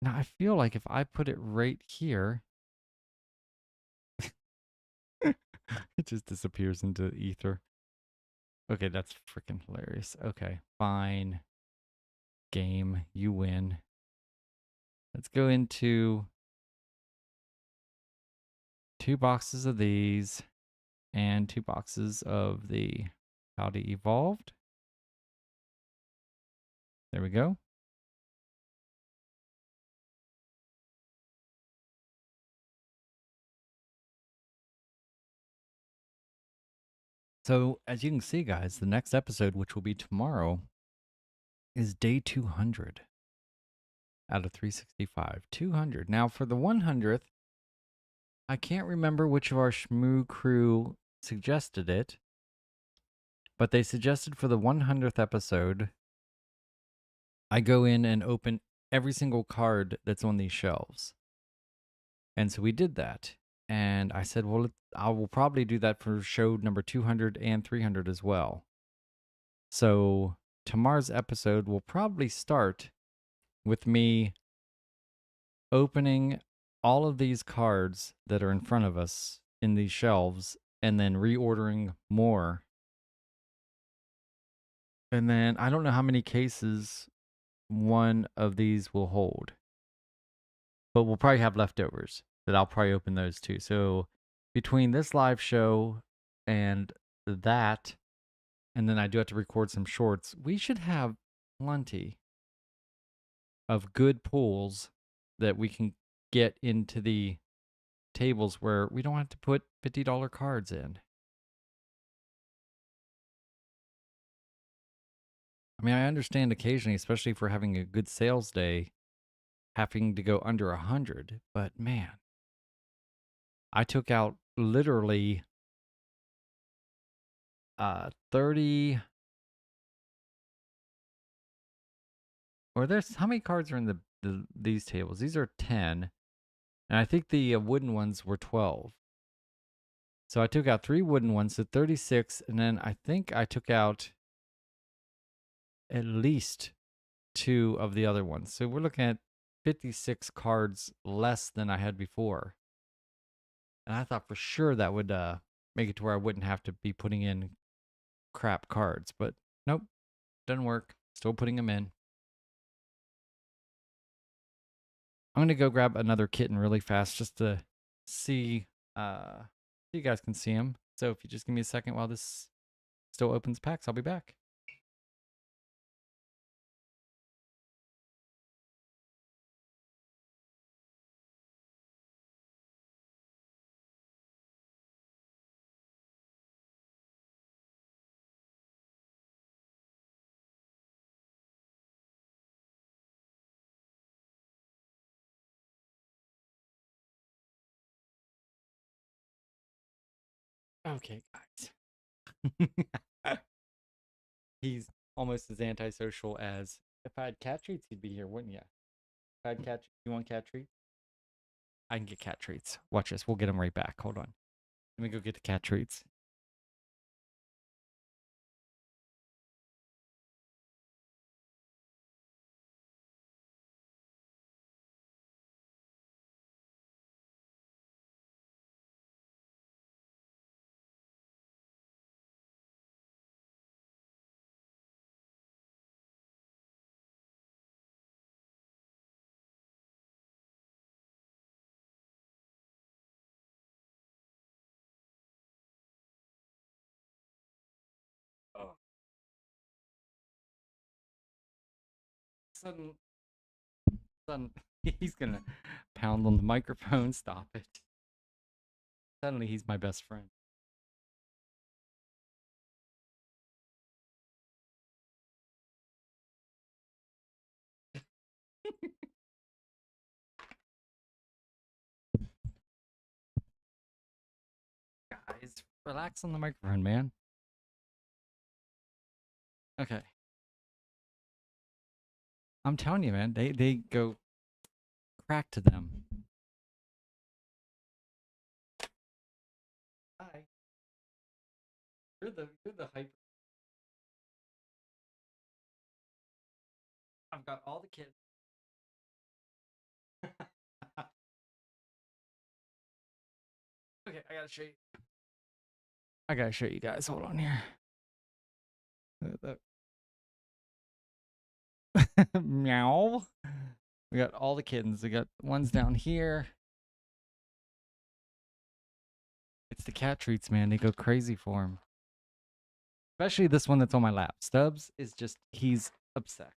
Now I feel like if I put it right here, it just disappears into the ether. Okay, that's freaking hilarious. Okay, fine. Game, you win. Let's go into 2 boxes of these and 2 boxes of the Howdy Evolved. There we go. So, as you can see, guys, the next episode, which will be tomorrow, is day 200 out of 365. 200. Now, for the 100th, I can't remember which of our Shmoo crew suggested it, but they suggested for the 100th episode, I go in and open every single card that's on these shelves. And so we did that. And I said, well, I will probably do that for show number 200 and 300 as well. So tomorrow's episode will probably start with me opening all of these cards that are in front of us in these shelves and then reordering more. And then I don't know how many cases one of these will hold, but we'll probably have leftovers that I'll probably open those too. So between this live show and that, and then I do have to record some shorts, we should have plenty of good pulls that we can get into the tables where we don't have to put $50 cards in. I mean, I understand occasionally, especially if we're having a good sales day, having to go under 100. But man, I took out literally 30, or there's how many cards are in these tables? These are 10, and I think the wooden ones were 12. So I took out 3 wooden ones, so 36, and then I think I took out at least 2 of the other ones. So we're looking at 56 cards less than I had before. And I thought for sure that would make it to where I wouldn't have to be putting in crap cards, but nope, doesn't work. Still putting them in. I'm gonna go grab another kitten really fast just to see so you guys can see him. So if you just give me a second while this still opens packs, I'll be back. Okay, guys. He's almost as antisocial as if I had cat treats, he'd be here, wouldn't you? If I had cat, you want cat treats? I can get cat treats. Watch this. We'll get them right back. Hold on. Let me go get the cat treats. Oh. Sudden, sudden, he's gonna pound on the microphone. Stop it. Suddenly, he's my best friend. Guys, relax on the microphone, man. Okay. I'm telling you, man, they go crack to them. Hi. You're the hyper. I've got all the kids. Okay, I gotta show you. I gotta show you guys. Hold on here. Meow. We got all the kittens. We got ones down here. It's the cat treats, man. They go crazy for him. Especially this one that's on my lap. Stubbs is just, he's upset.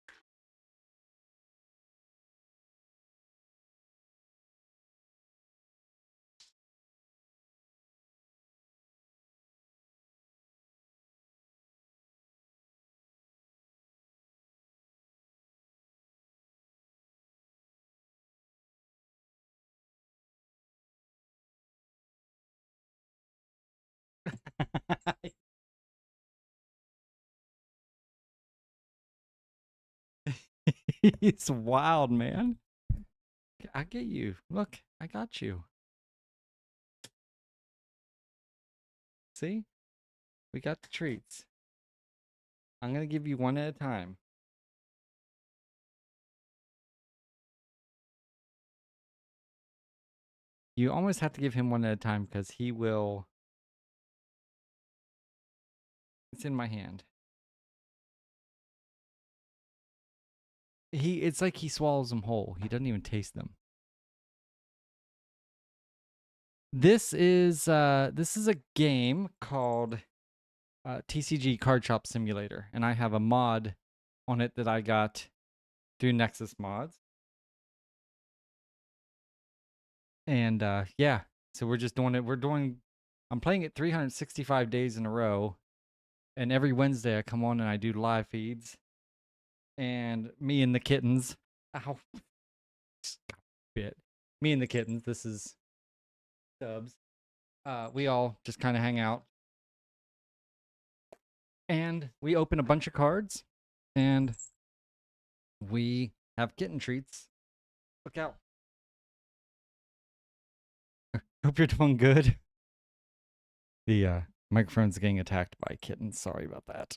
He's wild, man. I get you. Look, I got you. See? We got the treats. I'm going to give you one at a time. You almost have to give him one at a time because he will. It's in my hand. It's like he swallows them whole. He doesn't even taste them. This is a game called TCG Card Shop Simulator, and I have a mod on it that I got through Nexus Mods. And yeah, so we're just doing it. I'm playing it 365 days in a row, and every Wednesday I come on and I do live feeds, and me and the kittens. Ow. Stop it. Me and the kittens. This is Stubbs. We all just kind of hang out, and we open a bunch of cards, and we have kitten treats. Look out. Hope you're doing good. The microphone's getting attacked by kittens. Sorry about that.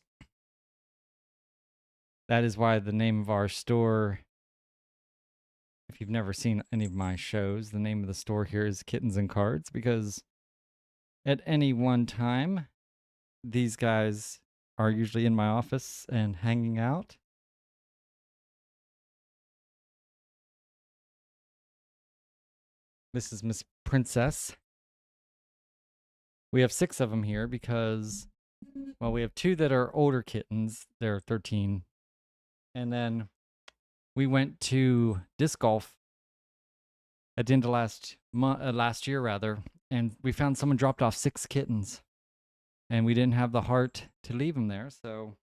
That is why the name of our store, if you've never seen any of my shows, the name of the store here is Kittens and Cards, because at any one time, these guys are usually in my office and hanging out. This is Miss Princess. We have 6 of them here because, well, we have 2 that are older kittens. They're 13. And then we went to disc golf at the end of last year, rather, and we found someone dropped off 6 kittens, and we didn't have the heart to leave them there, so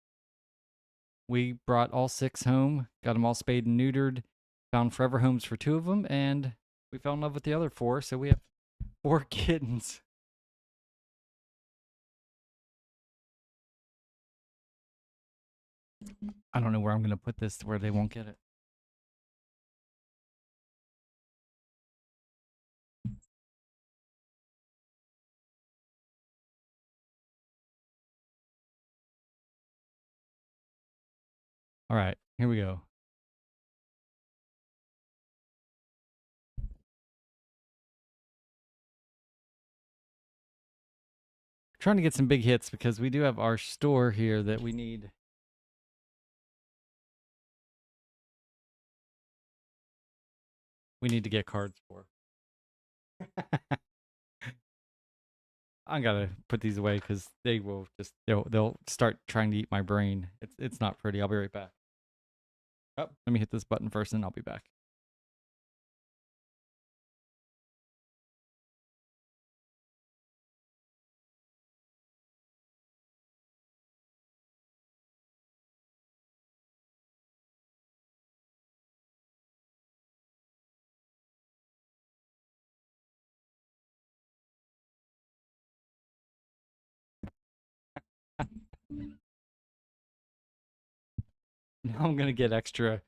we brought all 6 home, got them all spayed and neutered, found forever homes for 2 of them, and we fell in love with the other 4, so we have 4 kittens. I don't know where I'm going to put this to where they won't get it. All right, here we go. Trying to get some big hits because we do have our store here that we need. We need to get cards for. I gotta put these away because they will just they'll start trying to eat my brain. It's not pretty. I'll be right back. Oh, let me hit this button first, and I'll be back. Now I'm gonna get extra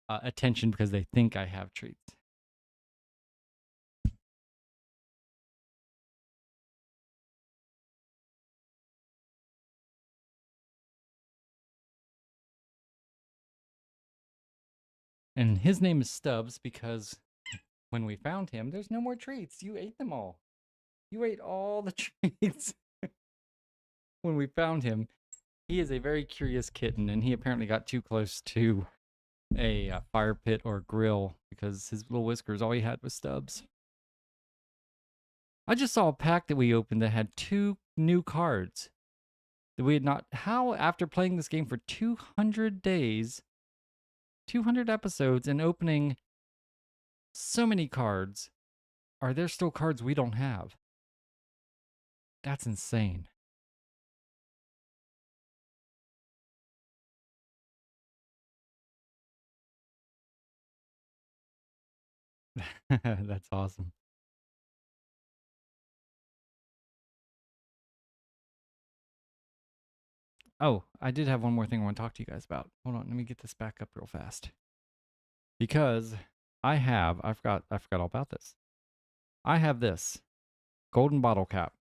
attention because they think I have treats. And his name is Stubbs because when we found him, there's no more treats. You ate them all. You ate all the treats. When we found him, he is a very curious kitten, and he apparently got too close to a fire pit or grill because his little whiskers, all he had was Stubbs. I just saw a pack that we opened that had 2 new cards that we had not. How, after playing this game for 200 days, 200 episodes, and opening so many cards, are there still cards we don't have? That's insane. That's awesome. Oh, I did have one more thing I want to talk to you guys about. Hold on, let me get this back up real fast. Because I forgot all about this. I have this golden bottle cap.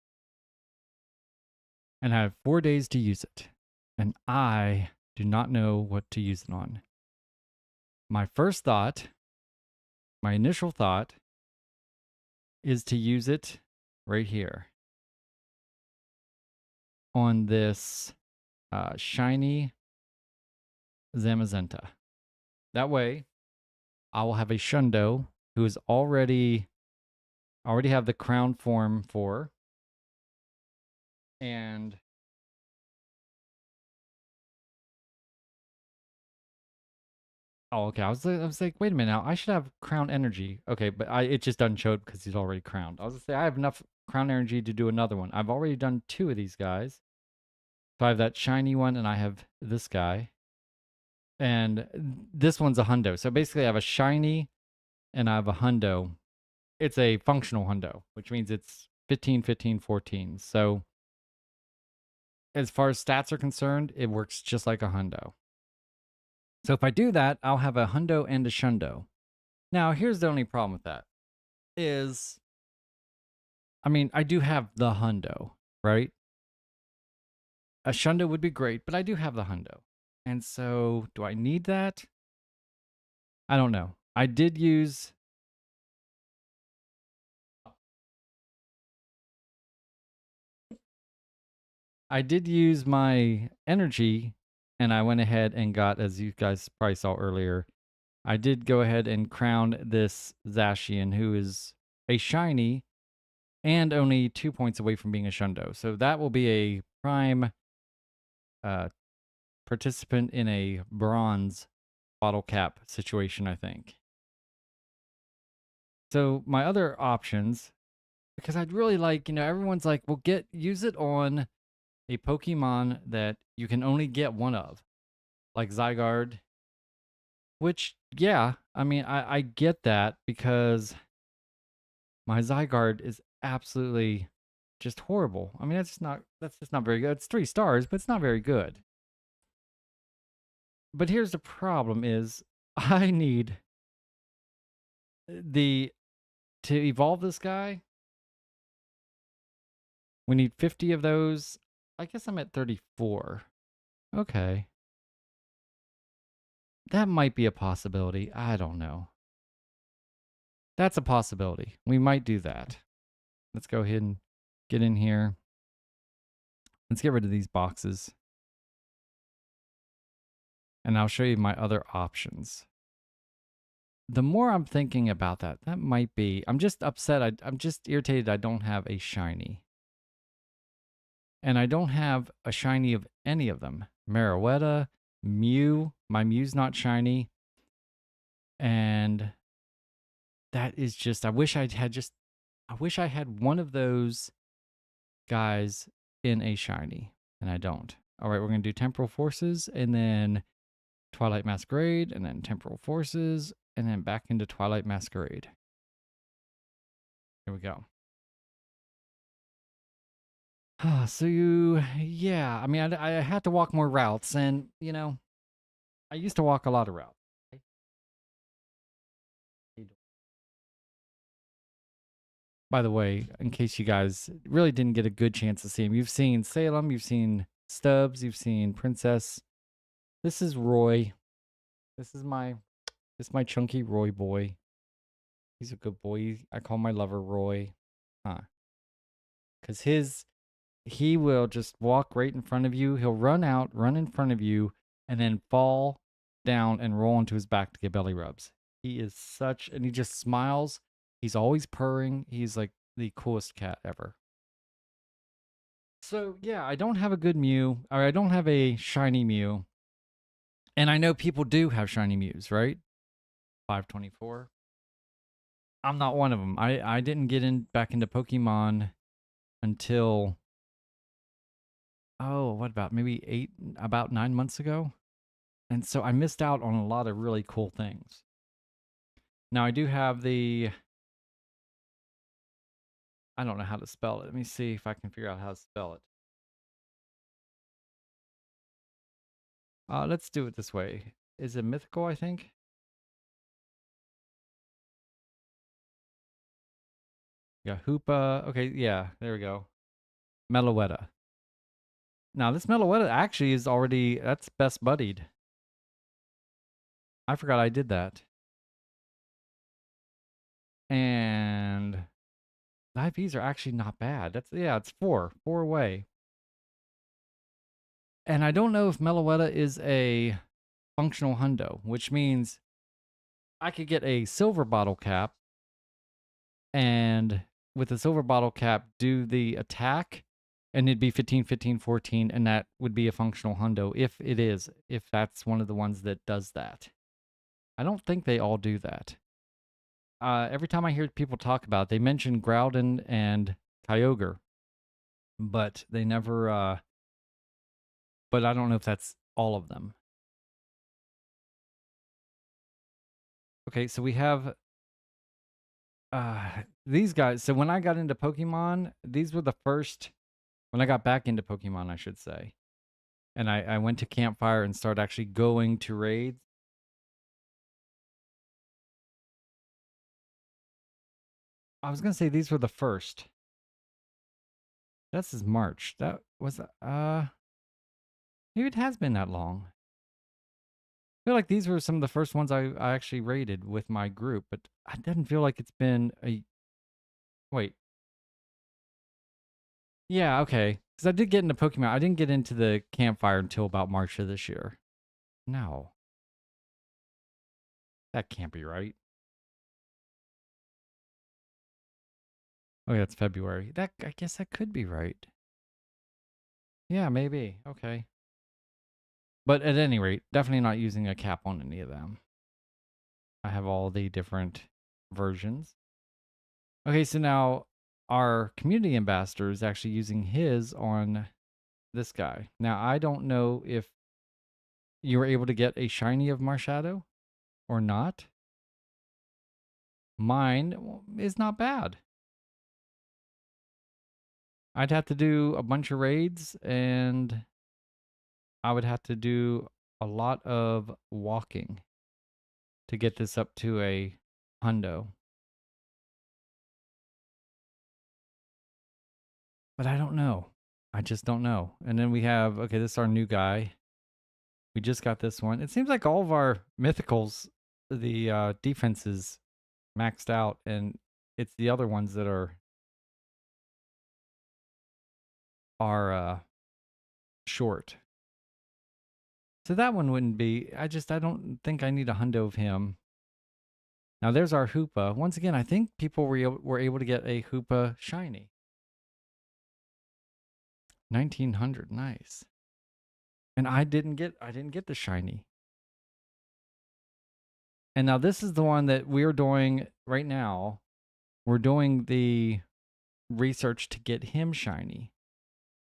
And I have 4 days to use it. And I do not know what to use it on. My initial thought is to use it right here on this shiny Zamazenta. That way, I will have a Shundo who is already have the crown form for, and oh, okay. I was like, wait a minute now. I should have crown energy. Okay, but it just doesn't show it because he's already crowned. I was gonna say I have enough crown energy to do another one. I've already done 2 of these guys. So I have that shiny one, and I have this guy. And this one's a hundo. So basically, I have a shiny and I have a hundo. It's a functional hundo, which means it's 15, 15, 14. So as far as stats are concerned, it works just like a hundo. So if I do that, I'll have a hundo and a shundo. Now, here's the only problem with that is, I mean, I do have the hundo, right? A shundo would be great, but I do have the hundo. And so do I need that? I don't know. I did use my energy, and I went ahead and got, as you guys probably saw earlier, I did go ahead and crown this Zacian, who is a shiny and only 2 points away from being a shundo. So that will be a prime uh, participant in a bronze bottle cap situation, I think. So my other options, because I'd really like, everyone's like, well, use it on a Pokemon that you can only get one of, like Zygarde. Which, yeah, I mean, I get that because my Zygarde is absolutely just horrible. I mean, that's just not very good. It's 3 stars, but it's not very good. But here's the problem is I need to evolve this guy. We need 50 of those. I guess I'm at 34. Okay. That might be a possibility. I don't know. That's a possibility. We might do that. Let's go ahead and get in here. Let's get rid of these boxes. And I'll show you my other options. The more I'm thinking about that, that might be... I'm just upset. I'm just irritated I don't have a shiny. And I don't have a shiny of any of them. Marijuana, Mew. My Mew's not shiny. And that is just... I wish I had one of those guys in a shiny. And I don't. All right, we're going to do Temporal Forces and then Twilight Masquerade and then Temporal Forces and then back into Twilight Masquerade. Here we go. So yeah, I mean, I had to walk more routes, and I used to walk a lot of routes. By the way, in case you guys really didn't get a good chance to see him, you've seen Salem, you've seen Stubbs, you've seen Princess. This is Roy. This is my chunky Roy boy. He's a good boy. I call my lover Roy. Because he will just walk right in front of you. He'll run in front of you, and then fall down and roll onto his back to get belly rubs. He is and he just smiles. He's always purring. He's like the coolest cat ever. So yeah, I don't have a good Mew, or I don't have a shiny Mew. And I know people do have shiny Mews, right? 524. I'm not one of them. I didn't get back into Pokemon until what about maybe about 9 months ago? And so I missed out on a lot of really cool things. Now I do have I don't know how to spell it. Let me see if I can figure out how to spell it. Let's do it this way. Is it mythical, I think? Yeah, Hoopa. Okay, yeah, there we go. Meloetta. Now this Meloetta actually is that's best buddied. I forgot I did that. And the IVs are actually not bad. It's 4 away. And I don't know if Meloetta is a functional hundo, which means I could get a silver bottle cap and with the silver bottle cap do the attack and it'd be 15, 15, 14, and that would be a functional hundo if that's one of the ones that does that. I don't think they all do that. Every time I hear people talk about it, they mention Groudon and Kyogre, but they never, but I don't know if that's all of them. Okay, so we have these guys. So when I got into Pokemon, these were the first. When I got back into Pokemon, I should say, and I went to Campfire and started actually going to raids. I was gonna say these were the first. This is March. That was maybe it has been that long. I feel like these were some of the first ones I actually raided with my group, but I didn't feel like it's been a wait. Yeah, okay. Because I did get into Pokemon. I didn't get into the Campfire until about March of this year. No, that can't be right. Oh yeah, it's February. That I guess that could be right. Yeah, maybe. Okay. But at any rate, definitely not using a cap on any of them. I have all the different versions. Okay, so now our community ambassador is actually using his on this guy. Now, I don't know if you were able to get a shiny of Marshadow or not. Mine is not bad. I'd have to do a bunch of raids and I would have to do a lot of walking to get this up to a hundo. But I don't know. I just don't know. And then we have, okay, this is our new guy. We just got this one. It seems like all of our mythicals, the defense is maxed out, and it's the other ones that are short. So that one wouldn't be. I don't think I need a hundo of him. Now there's our Hoopa. Once again, I think people were able to get a Hoopa shiny. 1900, nice. And I didn't get the shiny. And now this is the one that we're doing right now. We're doing the research to get him shiny.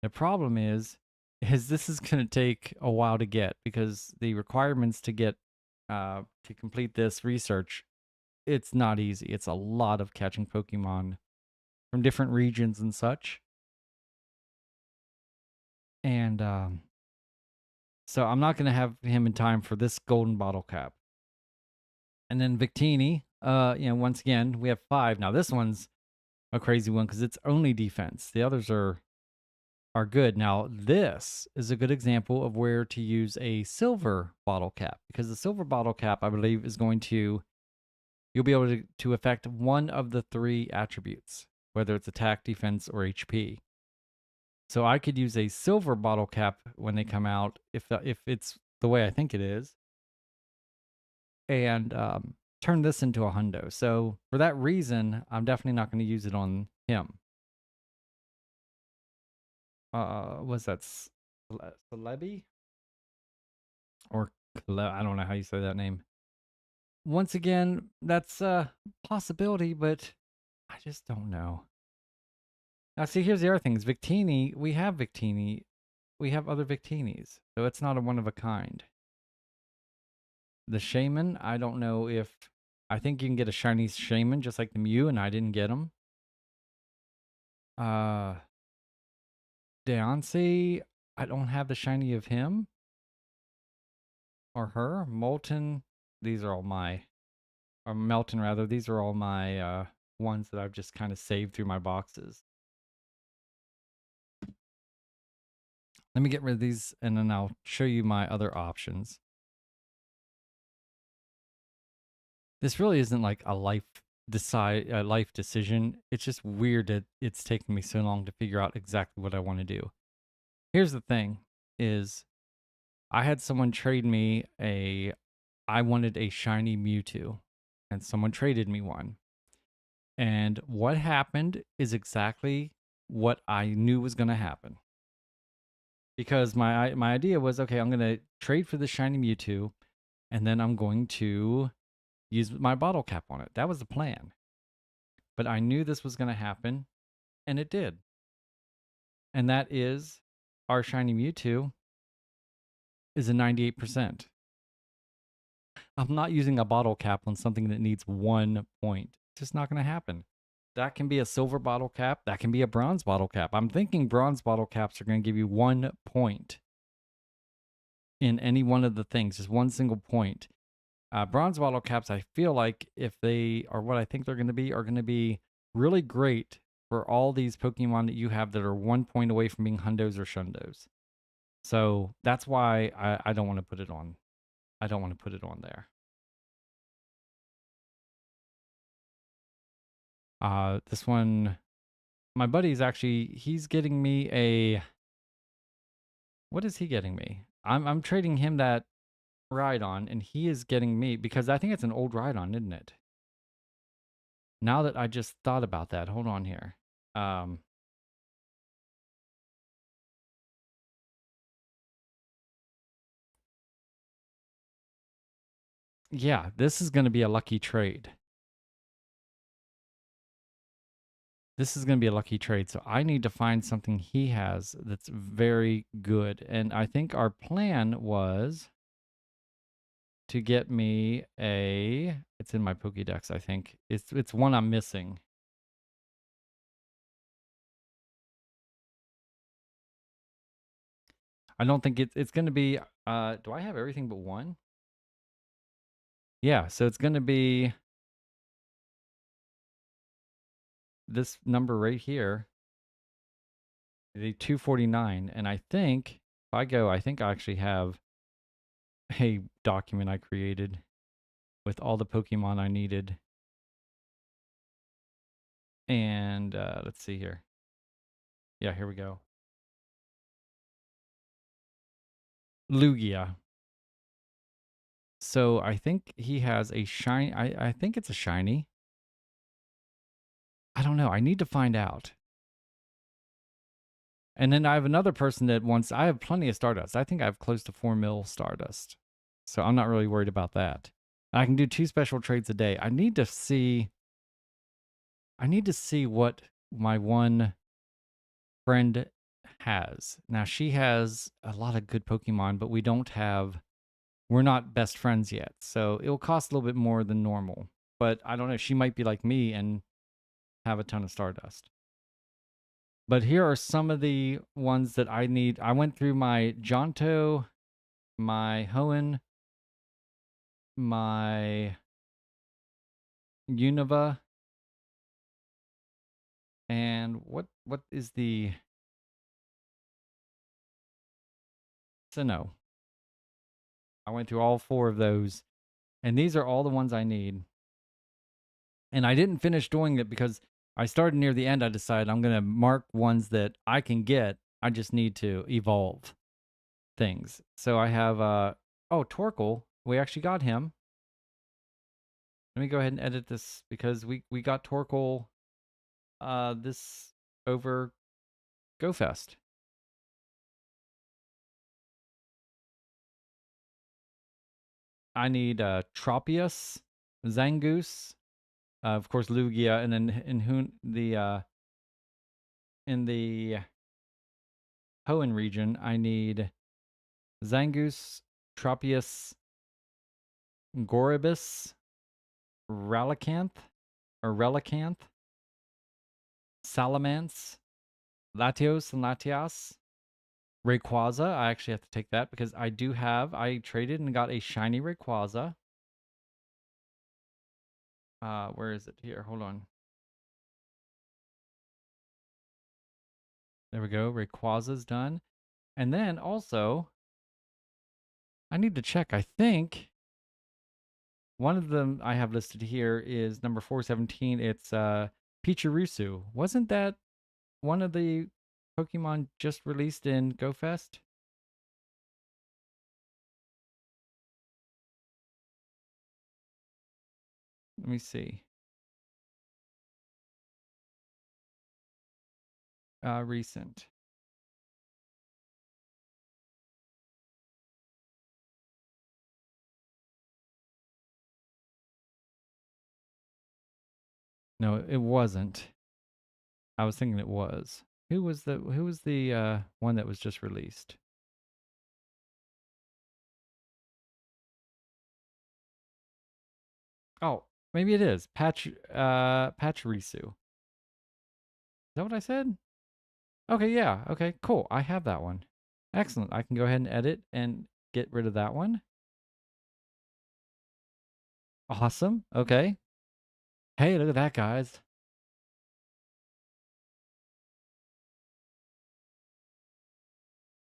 The problem is this is going to take a while to get because the requirements to get to complete this research, it's not easy. It's a lot of catching Pokemon from different regions and such. And so I'm not going to have him in time for this golden bottle cap. And then Victini, once again, we have 5. Now this one's a crazy one because it's only defense. The others are good. Now, this is a good example of where to use a silver bottle cap because the silver bottle cap, I believe, is going to, you'll be able to affect one of the 3 attributes, whether it's attack, defense, or HP. So I could use a silver bottle cap when they come out if it's the way I think it is, and turn this into a hundo. So for that reason, I'm definitely not going to use it on him. Was that Celebi? Or I don't know how you say that name. Once again, that's a possibility, but I just don't know. Now, see, here's the other thing: is Victini. We have Victini. We have other Victinis, so it's not a one of a kind. The Shaman, I don't know if. I think you can get a shiny Shaman just like the Mew, and I didn't get them. Deoncé, I don't have the shiny of him or her. Molten, these are all my, or Melton rather, these are all my ones that I've just kind of saved through my boxes. Let me get rid of these and then I'll show you my other options. This really isn't like a life decision. It's just weird that it's taken me so long to figure out exactly what I want to do. Here's the thing is I had someone trade me I wanted a shiny Mewtwo and someone traded me one. And what happened is exactly what I knew was going to happen. Because my idea was, okay, I'm going to trade for the shiny Mewtwo and then I'm going to use my bottle cap on it. That was the plan. But I knew this was going to happen and it did. And that is our shiny Mewtwo is a 98%. I'm not using a bottle cap on something that needs 1 point. It's just not going to happen. That can be a silver bottle cap. That can be a bronze bottle cap. I'm thinking bronze bottle caps are going to give you 1 point in any one of the things, just one single point. Bronze bottle caps, I feel like if they are what I think they're are going to be really great for all these Pokemon that you have that are 1 point away from being hundos or shundos. So that's why I don't want to put it on. I don't want to put it on there. This one, my buddy's actually, he's getting me a, what is he getting me? I'm trading him that ride on, and he is getting me, because I think it's an old ride on, isn't it? Now that I just thought about that, hold on here. Yeah, this is going to be a lucky trade. This is going to be a lucky trade. So I need to find something he has that's very good. And I think our plan was to get me a, it's in my Pokédex, I think. It's one I'm missing. I don't think it's going to be, do I have everything but one? Yeah, so it's going to be this number right here, the 249. And I think if I go, I think I actually have a document I created with all the Pokemon I needed. And let's see here. Yeah, here we go. Lugia. So I think he has a shiny. I think it's a shiny. I don't know. I need to find out. And then I have another person that wants, I have plenty of Stardust. I think I have close to 4 mil Stardust. So I'm not really worried about that. I can do 2 special trades a day. I need to see what my one friend has. Now she has a lot of good Pokemon, but we're not best friends yet. So it will cost a little bit more than normal. But I don't know. She might be like me and have a ton of Stardust. But here are some of the ones that I need. I went through my Jonto, my Hoenn, my Unova, and what is the Sinnoh. I went through all 4 of those, and these are all the ones I need. And I didn't finish doing it because I started near the end. I decided I'm going to mark ones that I can get. I just need to evolve things. So I have, Torkoal. We actually got him. Let me go ahead and edit this because we got Torkoal this over GoFest. I need Tropius, Zangoose, of course Lugia, and then in the Hoenn region, I need Zangoose, Tropius, Goribus, Relicanth, Salamence, Latios and Latias, Rayquaza. I actually have to take that because I traded and got a shiny Rayquaza. Where is it? Here, hold on. There we go. Rayquaza's done. And then also, I need to check. I think one of them I have listed here is number 417. It's Pichirusu. Wasn't that one of the Pokemon just released in GoFest? Let me see. Recent. No, it wasn't. I was thinking it was. Who was the one that was just released? Oh, Maybe it is. Pachirisu. Is that what I said? Okay, yeah. Okay, cool. I have that one. Excellent. I can go ahead and edit and get rid of that one. Awesome. Okay. Hey, look at that, guys.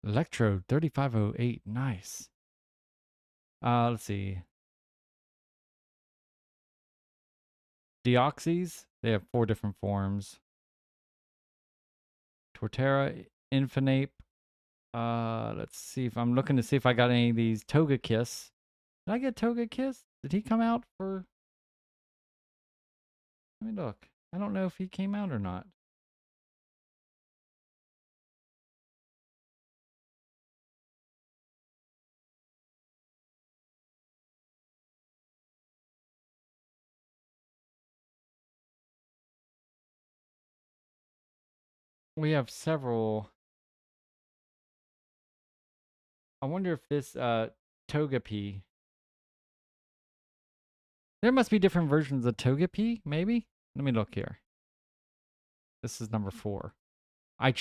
Electrode 3508. Nice. Let's see. Deoxys. They have 4 different forms. Torterra, Infinape. Let's see if I'm looking to see if I got any of these. Togekiss. Did I get Togekiss? Did he come out for? Let me look. I don't know if he came out or not. We have several. I wonder if this Togepi. There must be different versions of Togepi, maybe? Let me look here. This is number 4. I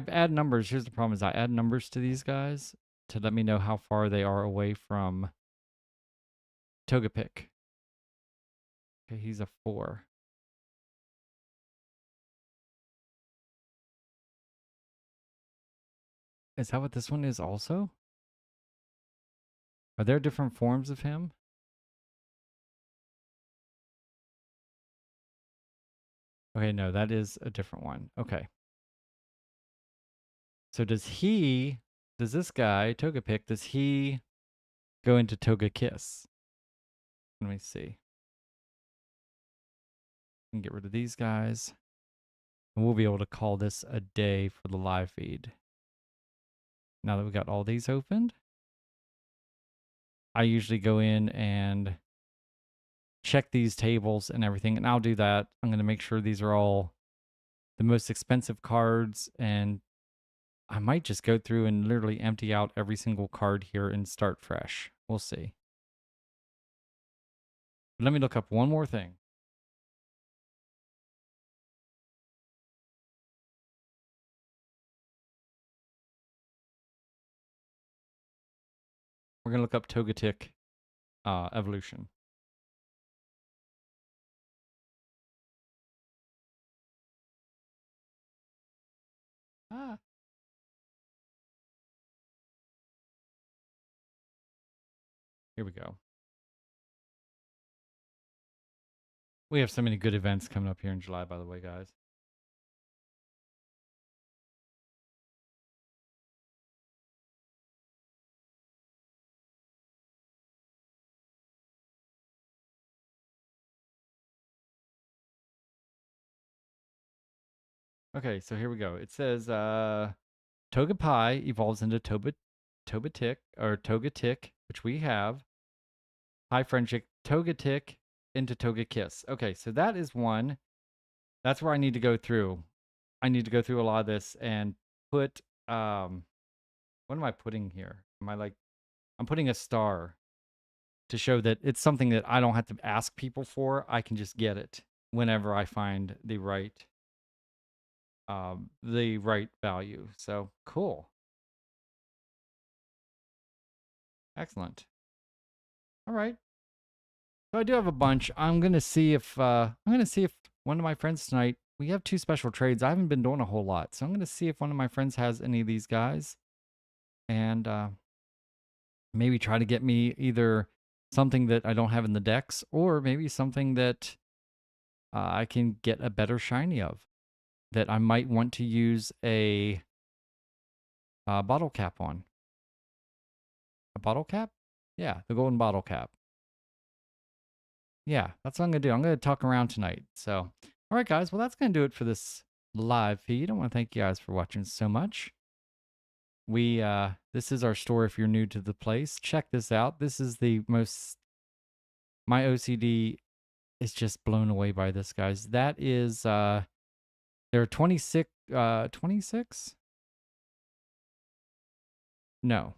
add numbers. Here's the problem is I add numbers to these guys to let me know how far they are away from Togepic. Okay, he's a 4. Is that what this one is also? Are there different forms of him? Okay, no, that is a different one. Okay. So does this guy, Togepic, does he go into Togekiss? Let me see. And get rid of these guys. And we'll be able to call this a day for the live feed. Now that we got all these opened, I usually go in and check these tables and everything, and I'll do that. I'm going to make sure these are all the most expensive cards, and I might just go through and literally empty out every single card here and start fresh. We'll see. But let me look up one more thing. We're going to look up Togetic evolution. Ah. Here we go. We have so many good events coming up here in July, by the way, guys. Okay, so here we go. It says Togepi evolves into Togetic, which we have. High Friendship Togetic into Togekiss. Okay, so that is one. That's where I need to go through. I need to go through a lot of this and put what am I putting here? I'm putting a star to show that it's something that I don't have to ask people for. I can just get it whenever I find the right value. So cool. Excellent. All right. So I do have a bunch. I'm gonna see if one of my friends tonight. We have 2 special trades. I haven't been doing a whole lot, so I'm gonna see if one of my friends has any of these guys, and maybe try to get me either something that I don't have in the decks, or maybe something that I can get a better shiny of. That I might want to use a bottle cap on. A bottle cap? Yeah, the golden bottle cap. Yeah, that's what I'm going to do. I'm going to talk around tonight. So, all right, guys. Well, that's going to do it for this live feed. I want to thank you guys for watching so much. This is our store if you're new to the place. Check this out. This is my OCD is just blown away by this, guys. That is, there are 26, 26? No,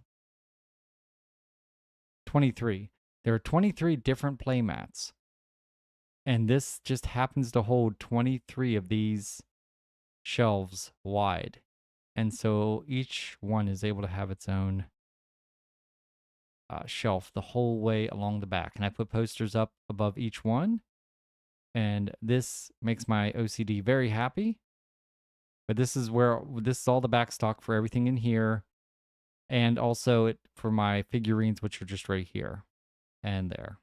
23. There are 23 different playmats And this just happens to hold 23 of these shelves wide. And so each one is able to have its own shelf the whole way along the back. And I put posters up above each one. And this makes my OCD very happy. But this is all the back stock for everything in here. And also for my figurines, which are just right here and there.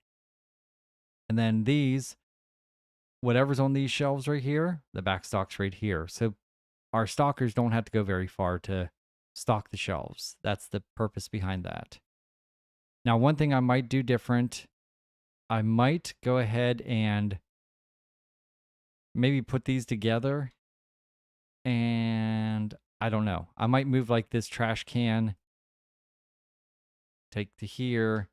And then these, whatever's on these shelves right here, the back stock's right here. So our stockers don't have to go very far to stock the shelves. That's the purpose behind that. Now, one thing I might do different, I might go ahead and maybe put these together. And I don't know. I might move like this trash can, take to here,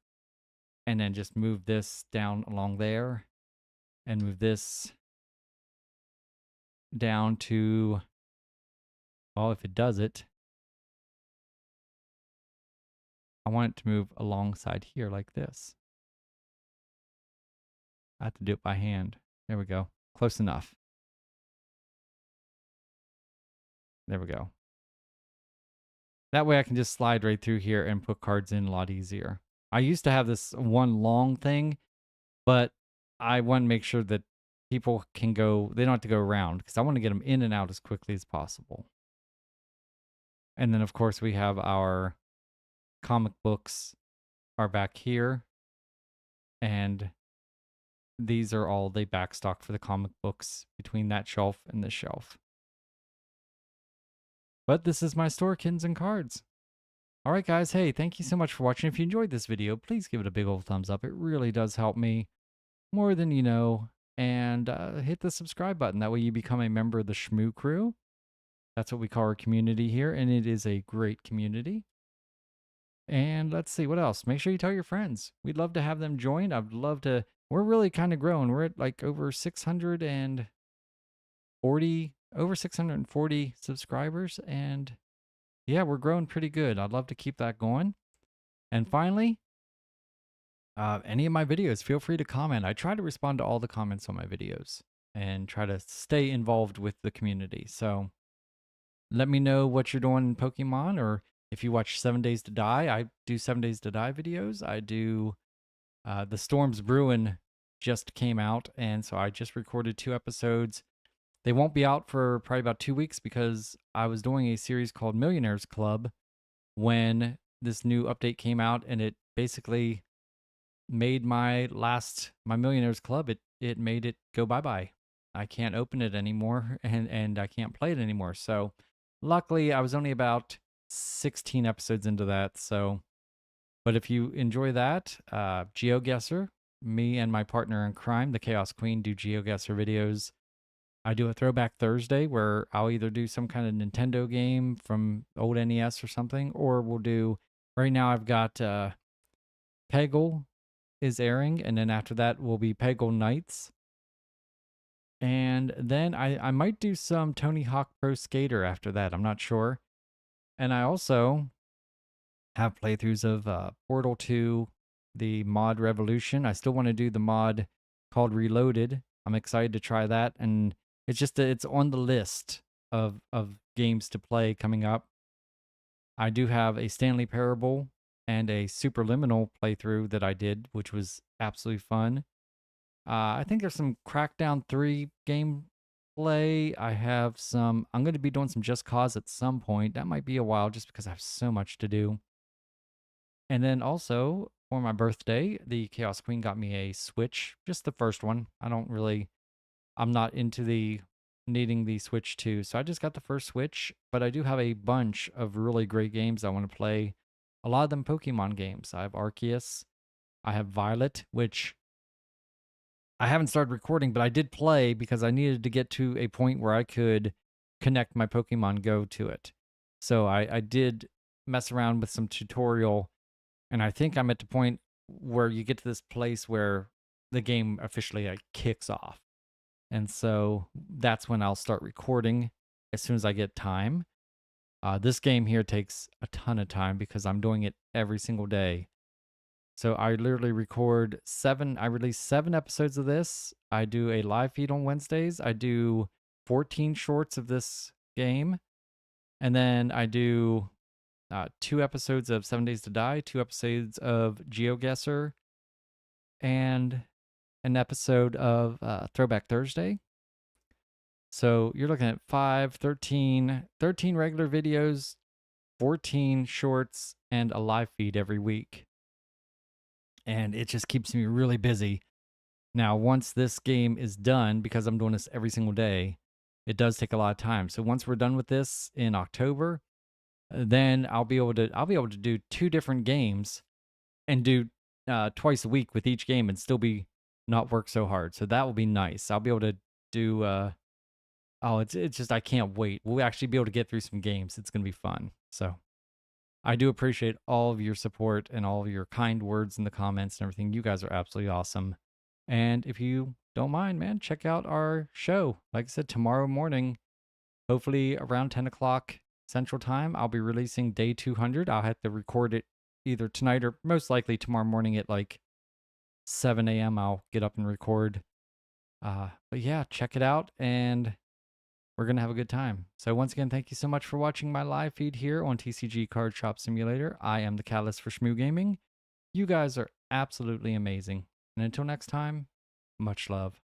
and then just move this down along there and move this down to, well, if it does it, I want it to move alongside here like this. I have to do it by hand. There we go. Close enough. There we go. That way I can just slide right through here and put cards in a lot easier. I used to have this one long thing, but I want to make sure that people can go, they don't have to go around because I want to get them in and out as quickly as possible. And then, of course, we have our comic books are back here. And these are all the back stock for the comic books between that shelf and this shelf. But this is my store, Kittens and Cards. All right, guys. Hey, thank you so much for watching. If you enjoyed this video, please give it a big old thumbs up. It really does help me more than you know. And hit the subscribe button. That way you become a member of the Shmoo Crew. That's what we call our community here. And it is a great community. And let's see, what else? Make sure you tell your friends. We'd love to have them join. I'd love to. We're really kind of growing. We're at like over 640 subscribers. And yeah, we're growing pretty good. I'd love to keep that going. And finally, any of my videos, feel free to comment. I try to respond to all the comments on my videos and try to stay involved with the community. So let me know what you're doing in Pokemon, or if you watch 7 Days to Die. I do 7 Days to Die videos. I do The Storms Brewing just came out, and so I just recorded 2 episodes. They won't be out for probably about 2 weeks because I was doing a series called Millionaires Club when this new update came out, and it basically made my Millionaires Club, it made it go bye-bye. I can't open it anymore, and I can't play it anymore. So luckily, I was only about 16 episodes into that. So, but if you enjoy that, GeoGuessr, me and my partner in crime, the Chaos Queen, do GeoGuessr videos. I do a Throwback Thursday where I'll either do some kind of Nintendo game from old NES or something, or we'll do, right now I've got Peggle is airing, and then after that will be Peggle Nights. And then I might do some Tony Hawk Pro Skater after that. I'm not sure. And I also have playthroughs of Portal 2, the mod Revolution. I still want to do the mod called Reloaded. I'm excited to try that. And it's on the list of games to play coming up. I do have a Stanley Parable and a Superliminal playthrough that I did, which was absolutely fun. I think there's some Crackdown 3 gameplay. I'm going to be doing some Just Cause at some point. That might be a while just because I have so much to do. And then also, for my birthday, the Chaos Queen got me a Switch, just the first one. I'm not into needing the Switch 2, so I just got the first Switch, but I do have a bunch of really great games I want to play. A lot of them Pokemon games. I have Arceus, I have Violet, which I haven't started recording, but I did play because I needed to get to a point where I could connect my Pokemon Go to it. So I did mess around with some tutorial, and I think I'm at the point where you get to this place where the game officially kicks off. And so that's when I'll start recording as soon as I get time. This game here takes a ton of time because I'm doing it every single day. So I literally record I release 7 episodes of this. I do a live feed on Wednesdays. I do 14 shorts of this game. And then I do 2 episodes of 7 Days to Die, 2 episodes of GeoGuessr, and an episode of Throwback Thursday. So you're looking at 13 regular videos, 14 shorts, and a live feed every week. And it just keeps me really busy. Now, once this game is done, because I'm doing this every single day, it does take a lot of time. So once we're done with this in October, then I'll be able to do 2 different games and do twice a week with each game and still be not work so hard. So that will be nice. I'll be able to do it's just I can't wait. We'll actually be able to get through some games. It's going to be fun. So I do appreciate all of your support and all of your kind words in the comments and everything. You guys are absolutely awesome. And if you don't mind, man, check out our show. Like I said, tomorrow morning, hopefully around 10 o'clock Central Time, I'll be releasing day 200. I'll have to record it either tonight or most likely tomorrow morning at like 7 a.m. I'll get up and record. But yeah, check it out and we're going to have a good time. So once again, thank you so much for watching my live feed here on TCG Card Shop Simulator. I am the Catalyst for Shmoo Gaming. You guys are absolutely amazing. And until next time, much love.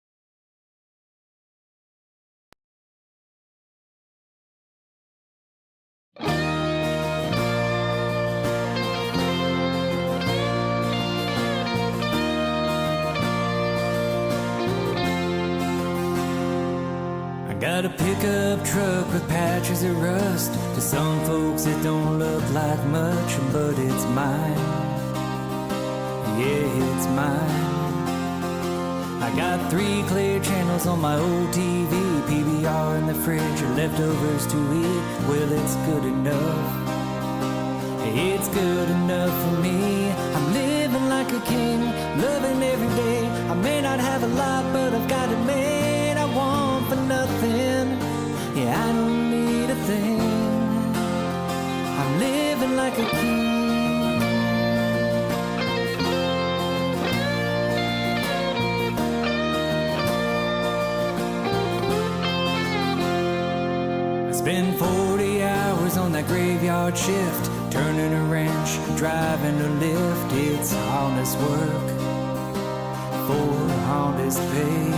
Got a pickup truck with patches of rust. To some folks it don't look like much, but it's mine. Yeah, it's mine. I got 3 clear channels on my old TV, PBR in the fridge, or leftovers to eat. Well, it's good enough. It's good enough for me. I'm living like a king, loving every day. I may not have a lot, but I've got it made. I want for nothing. Yeah, I don't need a thing. I'm living like a king. I spend 40 hours on that graveyard shift, turning a wrench, driving a lift. It's honest work for honest pay.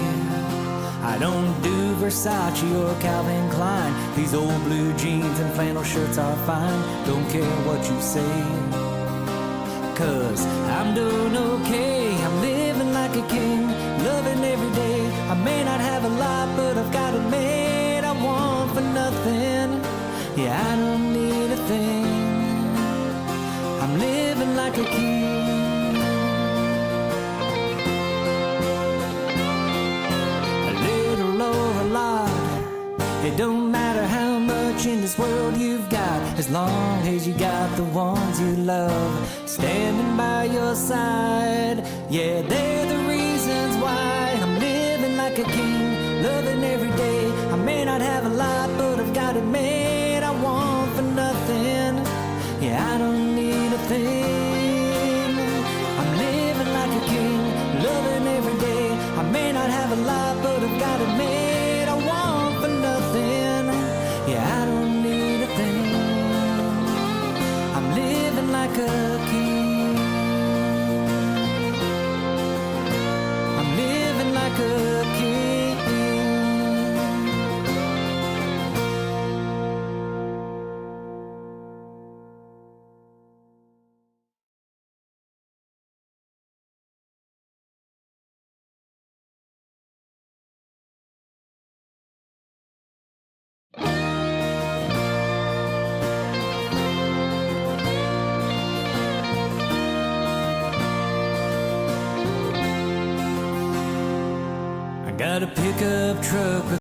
I don't do Versace or Calvin Klein. These old blue jeans and flannel shirts are fine. Don't care what you say, 'cause I'm doing okay. I'm living like a king, loving every day. I may not have a lot, but I've got it made. I want for nothing. Yeah, I don't need a thing. I'm living like a king. It don't matter how much in this world you've got, as long as you got the ones you love standing by your side. Yeah, they're the reasons why I'm living like a king, loving every day. I may not have a lot, but I've got it made. I want for nothing. Yeah, I don't need a thing. I'm living like a king, loving every day. I may not have a lot, but I've got it made. Yeah, I don't need a thing. I'm living like a king. I'm living like a king. Got a pickup truck with